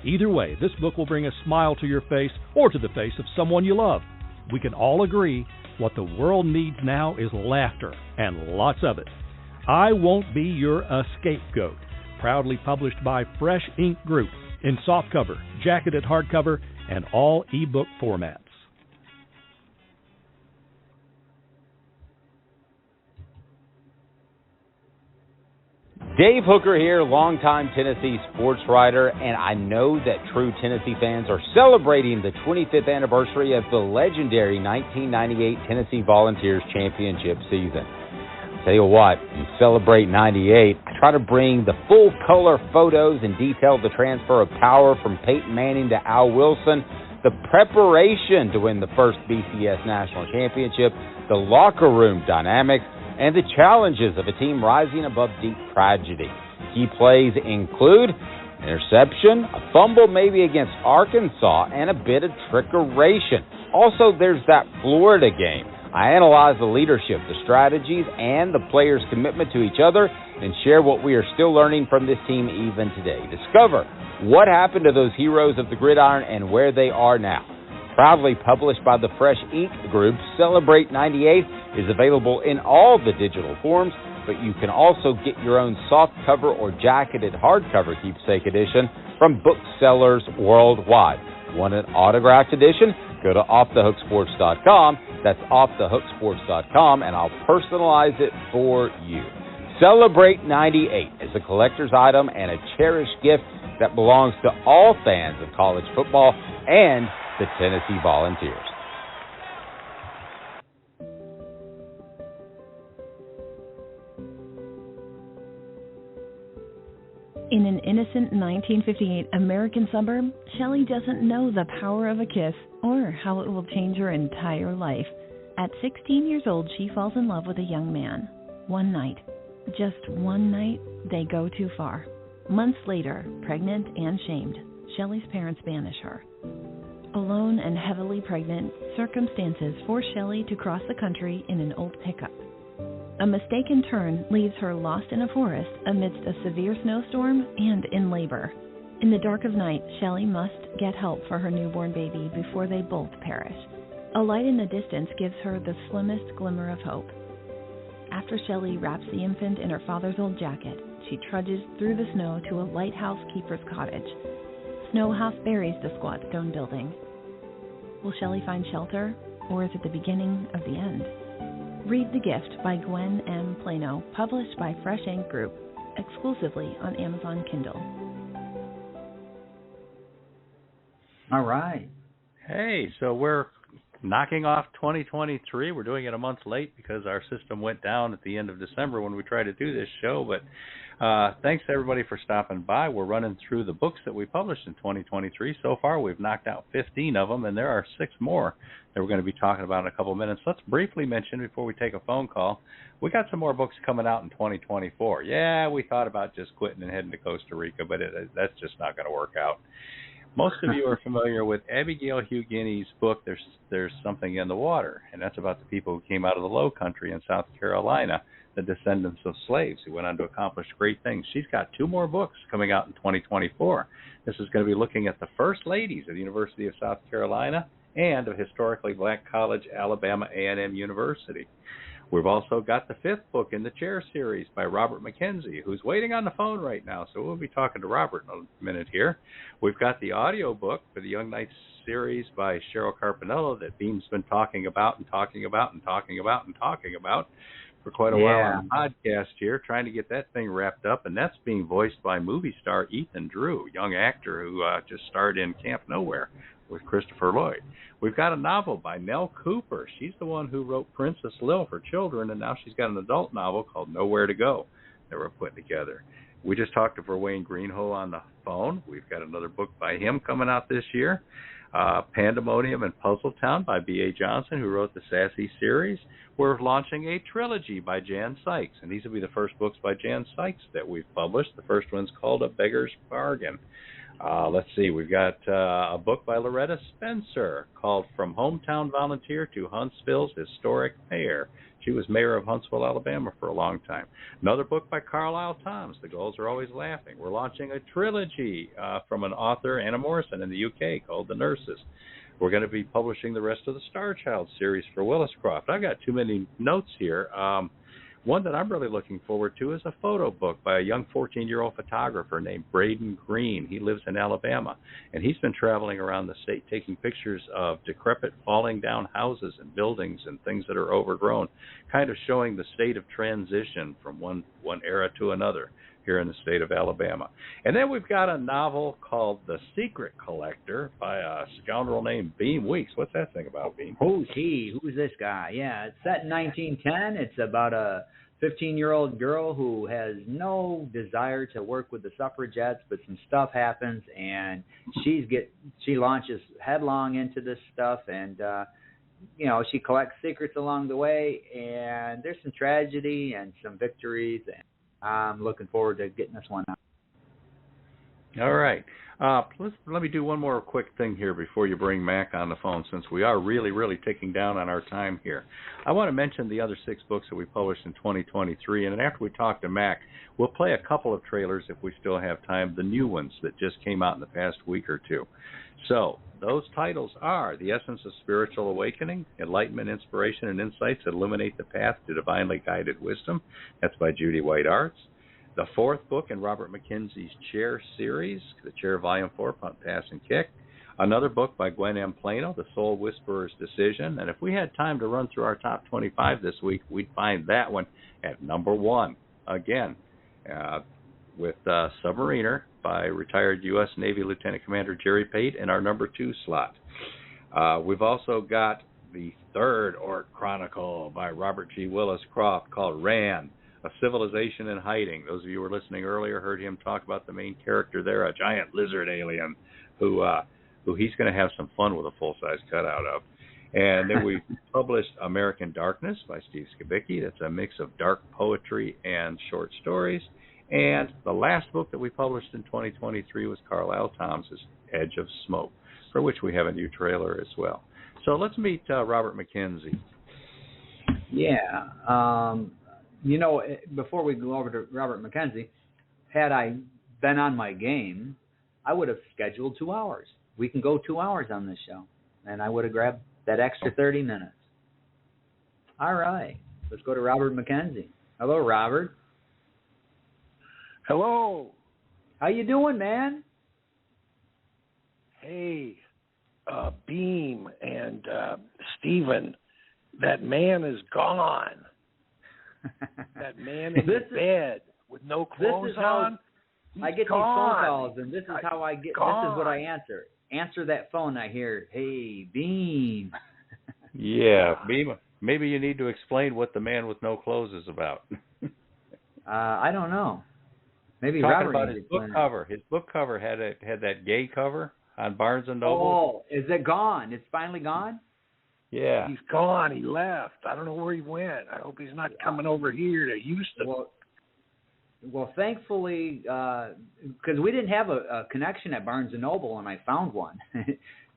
Either way, this book will bring a smile to your face or to the face of someone you love. We can all agree what the world needs now is laughter, and lots of it. I Won't Be Your Scapegoat, proudly published by Fresh Ink Group in softcover, jacketed hardcover, and all ebook formats. Dave Hooker here, longtime Tennessee sports writer, and I know that true Tennessee fans are celebrating the 25th anniversary of the legendary 1998 Tennessee Volunteers championship season. I'll tell you what, in Celebrate 98, I try to bring the full-color photos and detail the transfer of power from Peyton Manning to Al Wilson, the preparation to win the first BCS national championship, the locker room dynamics, and the challenges of a team rising above deep tragedy. Key plays include interception, a fumble maybe against Arkansas, and a bit of trickeration. Also, there's that Florida game. I analyze the leadership, the strategies, and the players' commitment to each other, and share what we are still learning from this team even today. Discover what happened to those heroes of the gridiron and where they are now. Proudly published by the Fresh Ink Group, Celebrate 98 is available in all the digital forms, but you can also get your own softcover or jacketed hardcover keepsake edition from booksellers worldwide. Want an autographed edition? Go to offthehooksports.com. That's offthehooksports.com, and I'll personalize it for you. Celebrate 98 is a collector's item and a cherished gift that belongs to all fans of college football and the Tennessee Volunteers. In an innocent 1958 American suburb, Shelley doesn't know the power of a kiss or how it will change her entire life. At 16 years old, she falls in love with a young man. One night, just one night, they go too far. Months later, pregnant and shamed, Shelley's parents banish her. Alone and heavily pregnant, circumstances force Shelley to cross the country in an old pickup. A mistaken turn leaves her lost in a forest amidst a severe snowstorm and in labor. In the dark of night, Shelley must get help for her newborn baby before they both perish. A light in the distance gives her the slimmest glimmer of hope. After Shelley wraps the infant in her father's old jacket, she trudges through the snow to a lighthouse keeper's cottage. Snow half buries the squat stone building. Will Shelley find shelter, or is it the beginning of the end? Read The Gift by Gwen M. Plano, published by Fresh Ink Group, exclusively on Amazon Kindle. All right. Hey, so we're knocking off 2023. We're doing it a month late because our system went down at the end of December when we tried to do this show, but thanks to everybody for stopping by. We're running through the books that we published in 2023. So far, we've knocked out 15 of them, and there are 6 more that we're going to be talking about in a couple of minutes. Let's briefly mention before we take a phone call, we got some more books coming out in 2024. Yeah, we thought about just quitting and heading to Costa Rica, but that's just not going to work out. Most of you are familiar with Abigail Hughini's book, There's Something in the Water, and that's about the people who came out of the Low Country in South Carolina, the descendants of slaves who went on to accomplish great things. She's got 2 more books coming out in 2024. This is going to be looking at the first ladies of the University of South Carolina and of historically black college, Alabama A&M University. We've also got the 5th book in the Chair series by Robert McKenzie, who's waiting on the phone right now, so we'll be talking to Robert in a minute here. We've got the audio book for the Young Knights series by Cheryl Carpinello that Beem's been talking about for quite a while on the podcast here, trying to get that thing wrapped up, and that's being voiced by movie star Ethan Drew, young actor who just starred in Camp Nowhere with Christopher Lloyd. We've got a novel by Nell Cooper. She's the one who wrote Princess Lil for children, and now she's got an adult novel called Nowhere to Go that we're putting together. We just talked to Wayne Greenhoe on the phone. We've got another book by him coming out this year. Pandemonium and Puzzle Town by B.A. Johnson, who wrote the Sassy series. We're launching a trilogy by Jan Sykes, and these will be the first books by Jan Sykes that we've published. The first one's called A Beggar's Bargain. Let's see, we've got a book by Loretta Spencer called From Hometown Volunteer to Huntsville's Historic Mayor. She was mayor of Huntsville, Alabama for a long time. Another book by Carlisle Thoms, The Gulls Are Always Laughing. We're launching a trilogy from an author, Anna Morrison, in the UK called The Nurses. We're going to be publishing the rest of the Star Child series for Williscroft. I've got too many notes here. One that I'm really looking forward to is a photo book by a young 14-year-old photographer named Braden Green. He lives in Alabama, and he's been traveling around the state taking pictures of decrepit, falling down houses and buildings and things that are overgrown, kind of showing the state of transition from one era to another here in the state of Alabama. And then we've got a novel called The Secret Collector by a scoundrel named Beem Weeks. What's that thing about, Beem? Who's he? Who's this guy? Yeah, it's set in 1910. It's about a 15-year-old girl who has no desire to work with the suffragettes, but some stuff happens, and she launches headlong into this stuff, and she collects secrets along the way, and there's some tragedy and some victories, and I'm looking forward to getting this one out. All right. Let me do one more quick thing here before you bring Mac on the phone, since we are really, really ticking down on our time here. I want to mention the other 6 books that we published in 2023, and then after we talk to Mac, we'll play a couple of trailers if we still have time, the new ones that just came out in the past week or two. So those titles are The Essence of Spiritual Awakening, Enlightenment, Inspiration, and Insights that Illuminate the Path to Divinely Guided Wisdom. That's by Judy White Arts. The 4th book in Robert McKenzie's Chair series, The Chair Volume 4, Punt, Pass, and Kick. Another book by Gwen M. Plano, The Soul Whisperer's Decision. And if we had time to run through our top 25 this week, we'd find that one at number 1. Again, with Submariner by retired U.S. Navy Lieutenant Commander Jerry Pate in our number 2 slot. We've also got the 3rd Orc Chronicle by Robert G. Willis Croft called Ran, A Civilization in Hiding. Those of you who were listening earlier heard him talk about the main character there, a giant lizard alien who he's going to have some fun with a full-size cutout of. And then we published American Darkness by Steve Skibicki. That's a mix of dark poetry and short stories. And the last book that we published in 2023 was Carlisle Thoms' Edge of Smoke, for which we have a new trailer as well. So let's meet Robert McKenzie. Yeah. Before we go over to Robert McKenzie, had I been on my game, I would have scheduled 2 hours. We can go 2 hours on this show, and I would have grabbed that extra 30 minutes. All right. Let's go to Robert McKenzie. Hello, Robert. Hello. How you doing, man? Hey, Beem and Stephen, that man is gone. That man in the bed with no clothes on. I get gone. these phone calls, and this is how I get. Gone. This is what I answer. Answer that phone. I hear, "Hey, Beem." Yeah, Beem. Maybe you need to explain what the man with no clothes is about. I don't know. Maybe Talking Robert about his book cover. His book cover had that gay cover on Barnes and Oh, Noble. is it gone? It's finally gone? Yeah. He's gone. He left. I don't know where he went. I hope he's not coming over here to Houston. Well, thankfully, because we didn't have a connection at Barnes & Noble, and I found one.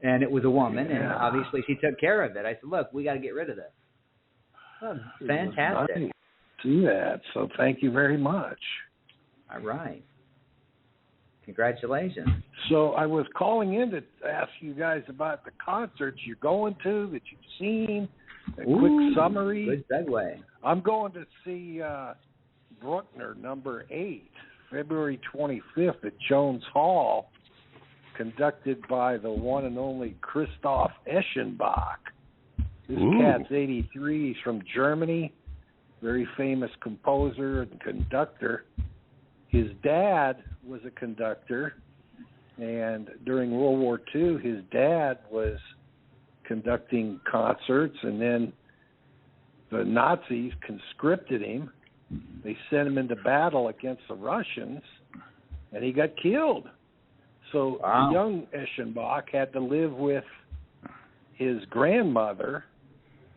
And it was a woman, and obviously she took care of it. I said, look, we got to get rid of this. Oh, fantastic. Nice to see that. So thank you very much. All right. Congratulations. So I was calling in to ask you guys about the concerts you're going to, that you've seen, a quick summary. Good segue. I'm going to see Bruckner number 8, February 25th at Jones Hall, conducted by the one and only Christoph Eschenbach. This cat's 83. He's from Germany, very famous composer and conductor. His dad was a conductor, and during World War II, his dad was conducting concerts, and then the Nazis conscripted him, they sent him into battle against the Russians, and he got killed. So the young Eschenbach had to live with his grandmother.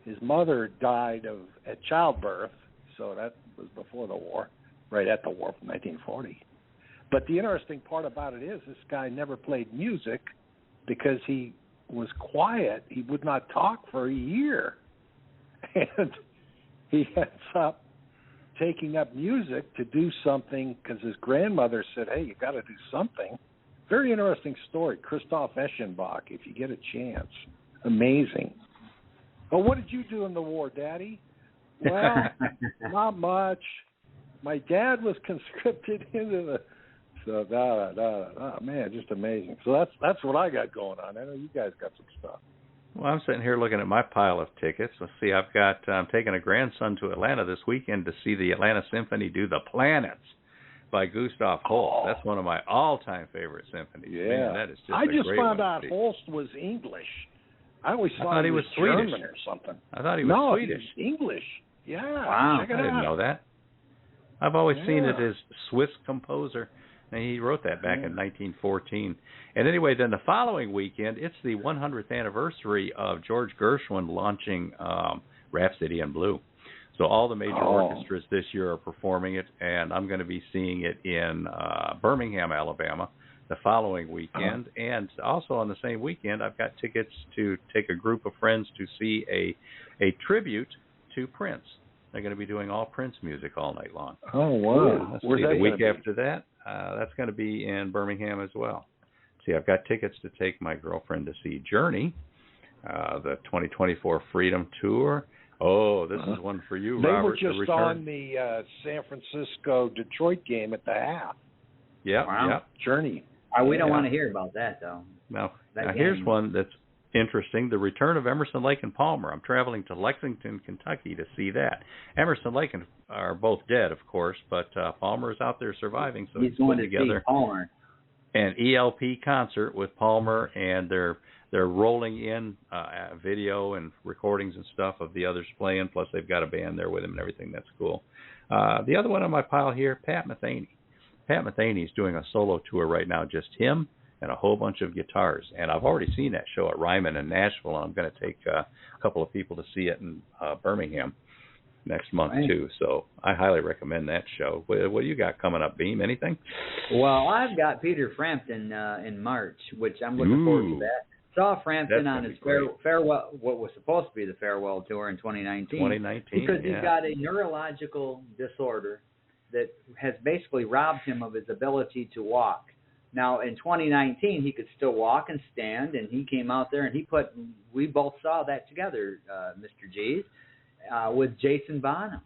His mother died at childbirth, so that was before the war, right at the war from 1940. But the interesting part about it is this guy never played music because he was quiet. He would not talk for a year. And he ends up taking up music to do something because his grandmother said, hey, you got to do something. Very interesting story. Christoph Eschenbach, if you get a chance. Amazing. Oh, what did you do in the war, Daddy? Well, not much. My dad was conscripted into the... So, man, just amazing. So that's what I got going on. I know you guys got some stuff. Well, I'm sitting here looking at my pile of tickets. Let's see, I'm taking a grandson to Atlanta this weekend to see the Atlanta Symphony do The Planets by Gustav Holst. That's one of my all-time favorite symphonies. Yeah. Man, that is just I just found out Holst was English. I always thought he was German Swedish or something. I thought he was Swedish. Swedish. English. Yeah. Wow, Check it I didn't out. know that. I've always seen it as Swiss composer. And he wrote that back in 1914. And anyway, then the following weekend, it's the 100th anniversary of George Gershwin launching Rhapsody in Blue. So all the major orchestras this year are performing it, and I'm going to be seeing it in Birmingham, Alabama, the following weekend. And also on the same weekend, I've got tickets to take a group of friends to see a tribute to Prince. They're going to be doing all Prince music all night long. Oh, wow. Where's that the week after that? That's going to be in Birmingham as well. See, I've got tickets to take my girlfriend to see Journey, the 2024 Freedom Tour. Oh, this is one for you, they Robert. They were just on the San Francisco-Detroit game at the half. Yep, wow. Yep. Journey. We don't want to hear about that, though. No. Now, here's one that's interesting, the return of Emerson, Lake and Palmer. I'm traveling to Lexington, Kentucky to see that. Emerson, Lake and are both dead, of course, but Palmer is out there surviving, so he's going putting together an ELP concert with Palmer, and they're rolling in video and recordings and stuff of the others playing, plus they've got a band there with him and everything. That's cool. The other one on my pile here, Pat Metheny. Pat Metheny is doing a solo tour right now, just him and a whole bunch of guitars. And I've already seen that show at Ryman in Nashville, and I'm going to take a couple of people to see it in Birmingham next month, too. So I highly recommend that show. What do you got coming up, Beem? Anything? Well, I've got Peter Frampton in March, which I'm looking forward to that. Saw Frampton on his farewell, what was supposed to be the farewell tour in 2019. Because he's got a neurological disorder that has basically robbed him of his ability to walk. Now, in 2019, he could still walk and stand, and he came out there and we both saw that together, Mr. G's, with Jason Bonham.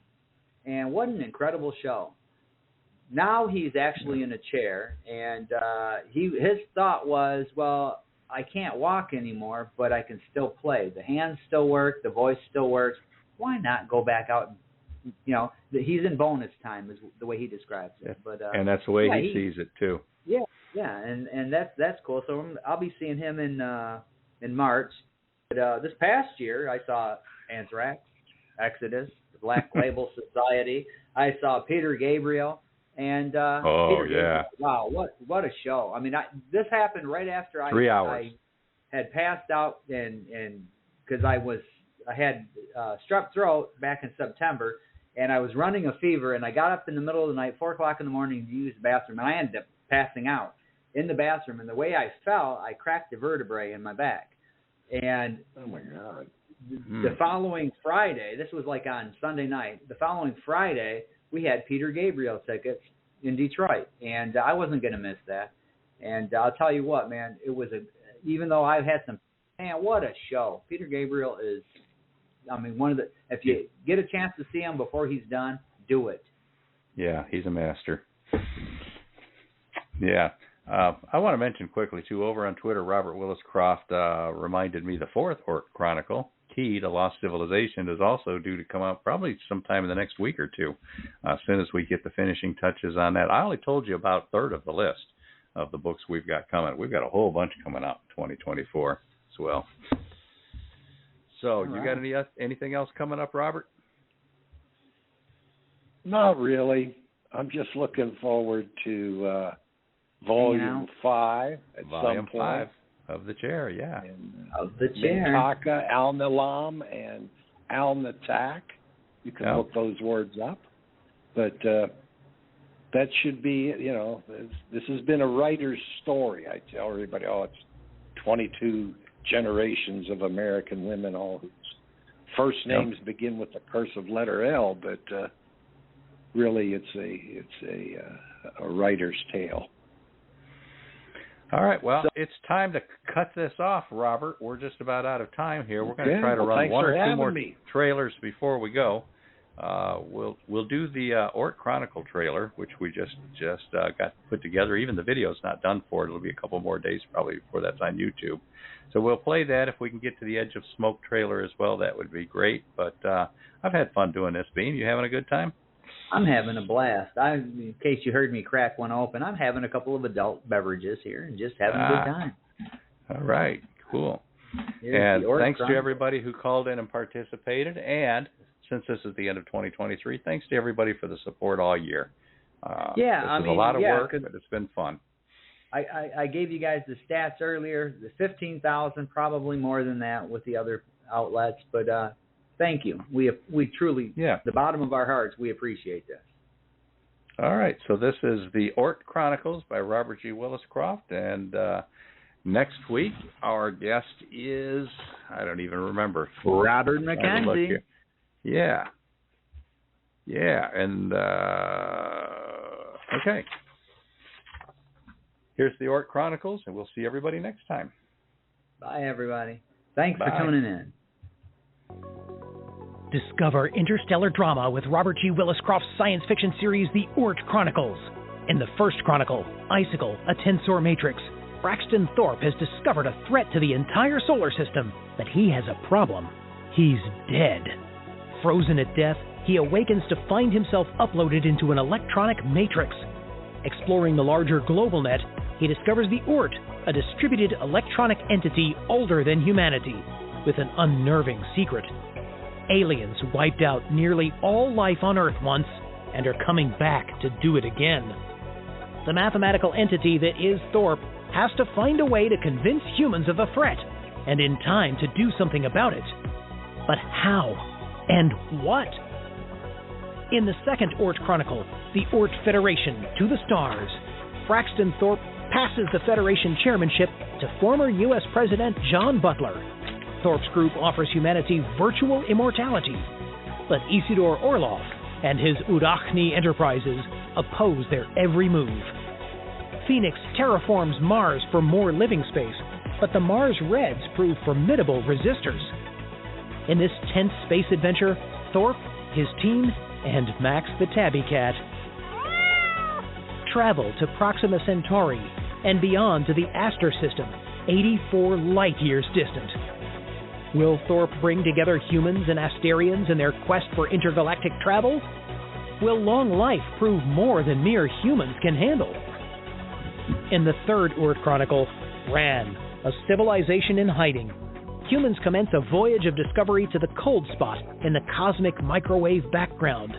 And what an incredible show. Now he's actually in a chair, and his thought was, well, I can't walk anymore, but I can still play. The hands still work, the voice still works. Why not go back out? He's in bonus time is the way he describes it. But and that's the way he sees it, too. Yeah, and that's cool. So I'll be seeing him in March. But this past year, I saw Anthrax, Exodus, the Black Label Society. I saw Peter Gabriel, and Gabriel, wow, what a show! I mean, this happened right after 3 hours. I had passed out, and because I had strep throat back in September, and I was running a fever, and I got up in the middle of the night, 4 o'clock in the morning, to use the bathroom, and I ended up passing out in the bathroom, and the way I fell, I cracked a vertebrae in my back. And oh my God. The following Friday, this was like on Sunday night, the following Friday, we had Peter Gabriel tickets in Detroit, and I wasn't going to miss that. And I'll tell you what, man, it was even though I've had some, man, what a show. Peter Gabriel is, I mean, if you get a chance to see him before he's done, do it. Yeah, he's a master. Yeah. I want to mention quickly, too, over on Twitter, Robert Willis Croft reminded me the fourth Orc Chronicle, Key to Lost Civilization, is also due to come out probably sometime in the next week or two, as soon as we get the finishing touches on that. I only told you about a third of the list of the books we've got coming. We've got a whole bunch coming out in 2024 as well. So you got anything else coming up, Robert? Not really. I'm just looking forward to Volume 5 at Volume some point. 5 of the chair, yeah. Of the chair. Mintaka, Al-Nilam, and Al-Natak. You can look those words up. But that should be, this has been a writer's story. I tell everybody, it's 22 generations of American women, all whose first names begin with the cursive letter L, but really it's a writer's tale. All right, well, it's time to cut this off, Robert. We're just about out of time here. We're going to try to run one or two more trailers before we go. We'll do the Ort Chronicle trailer, which we just got put together. Even the video's not done for it. It'll be a couple more days probably before that's on YouTube. So we'll play that. If we can get to the Edge of Smoke trailer as well, that would be great. But I've had fun doing this, Beem. You having a good time? I'm having a blast. In case you heard me crack one open, I'm having a couple of adult beverages here and just having a good time. All right, cool. And thanks to everybody who called in and participated. And since this is the end of 2023, thanks to everybody for the support all year. This is a lot of work, but it's been fun. I gave you guys the stats earlier, the 15,000, probably more than that with the other outlets, but thank you. We truly, the bottom of our hearts, we appreciate this. All right, so this is the Ort Chronicles by Robert G. Willis-Croft, and next week our guest is, I don't even remember. Robert McKenzie. Yeah, and okay. Here's the Ort Chronicles, and we'll see everybody next time. Bye, everybody. Thanks for tuning in. Discover interstellar drama with Robert G. Willis-Croft's science fiction series, The Ort Chronicles. In the first chronicle, Icicle, a tensor matrix, Braxton Thorpe has discovered a threat to the entire solar system, but he has a problem. He's dead. Frozen at death, he awakens to find himself uploaded into an electronic matrix. Exploring the larger global net, he discovers the Ort, a distributed electronic entity older than humanity, with an unnerving secret. Aliens wiped out nearly all life on Earth once and are coming back to do it again. The mathematical entity that is Thorpe has to find a way to convince humans of the threat and in time to do something about it. But how? And what? In the second Ort Chronicle, the Ort Federation to the Stars, Braxton Thorpe passes the Federation chairmanship to former U.S. President John Butler. Thorpe's group offers humanity virtual immortality, but Isidore Orlov and his Udachni enterprises oppose their every move. Phoenix terraforms Mars for more living space, but the Mars Reds prove formidable resistors. In this tense space adventure, Thorpe, his team, and Max the Tabby Cat travel to Proxima Centauri and beyond to the Astor System, 84 light-years distant. Will Thorpe bring together humans and Asterians in their quest for intergalactic travel? Will long life prove more than mere humans can handle? In the third Ort Chronicle, Ran, a civilization in hiding, humans commence a voyage of discovery to the cold spot in the cosmic microwave background.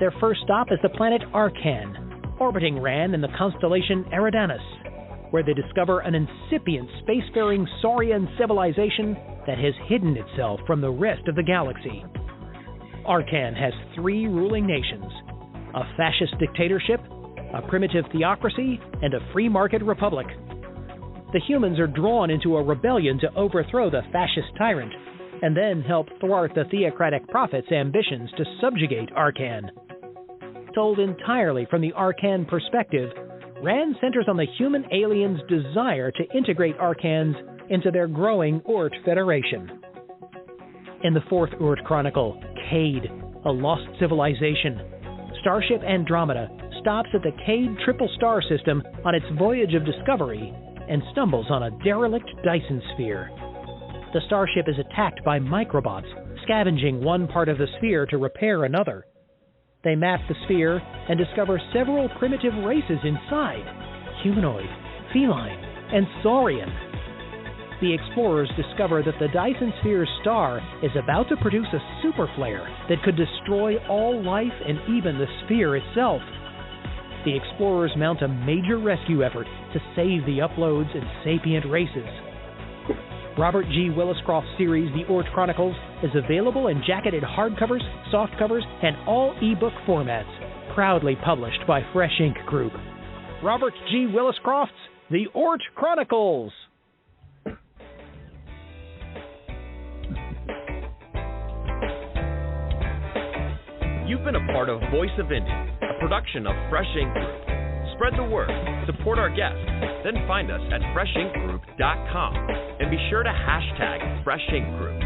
Their first stop is the planet Arcan, orbiting Ran in the constellation Eridanus, where they discover an incipient spacefaring Saurian civilization that has hidden itself from the rest of the galaxy. Arcan has 3 ruling nations: a fascist dictatorship, a primitive theocracy, and a free market republic. The humans are drawn into a rebellion to overthrow the fascist tyrant, and then help thwart the theocratic prophet's ambitions to subjugate Arcan. Told entirely from the Arcan perspective, Ran centers on the human aliens' desire to integrate Arcans into their growing Ort Federation. In the fourth Ort Chronicle, Cade, a lost civilization, Starship Andromeda stops at the Cade Triple Star System on its voyage of discovery and stumbles on a derelict Dyson sphere. The starship is attacked by microbots, scavenging one part of the sphere to repair another. They map the sphere and discover several primitive races inside: humanoid, feline, and saurian. the explorers discover that the Dyson Sphere's star is about to produce a super flare that could destroy all life and even the sphere itself. The explorers mount a major rescue effort to save the uploads and sapient races. Robert G. Williscroft's series, The Oort Chronicles, is available in jacketed hardcovers, softcovers, and all ebook formats. Proudly published by Fresh Ink Group. Robert G. Williscroft's The Oort Chronicles. You've been a part of Voice of Indy, a production of Fresh Ink Group. Spread the word, support our guests, then find us at freshinkgroup.com and be sure to hashtag Fresh Ink Group.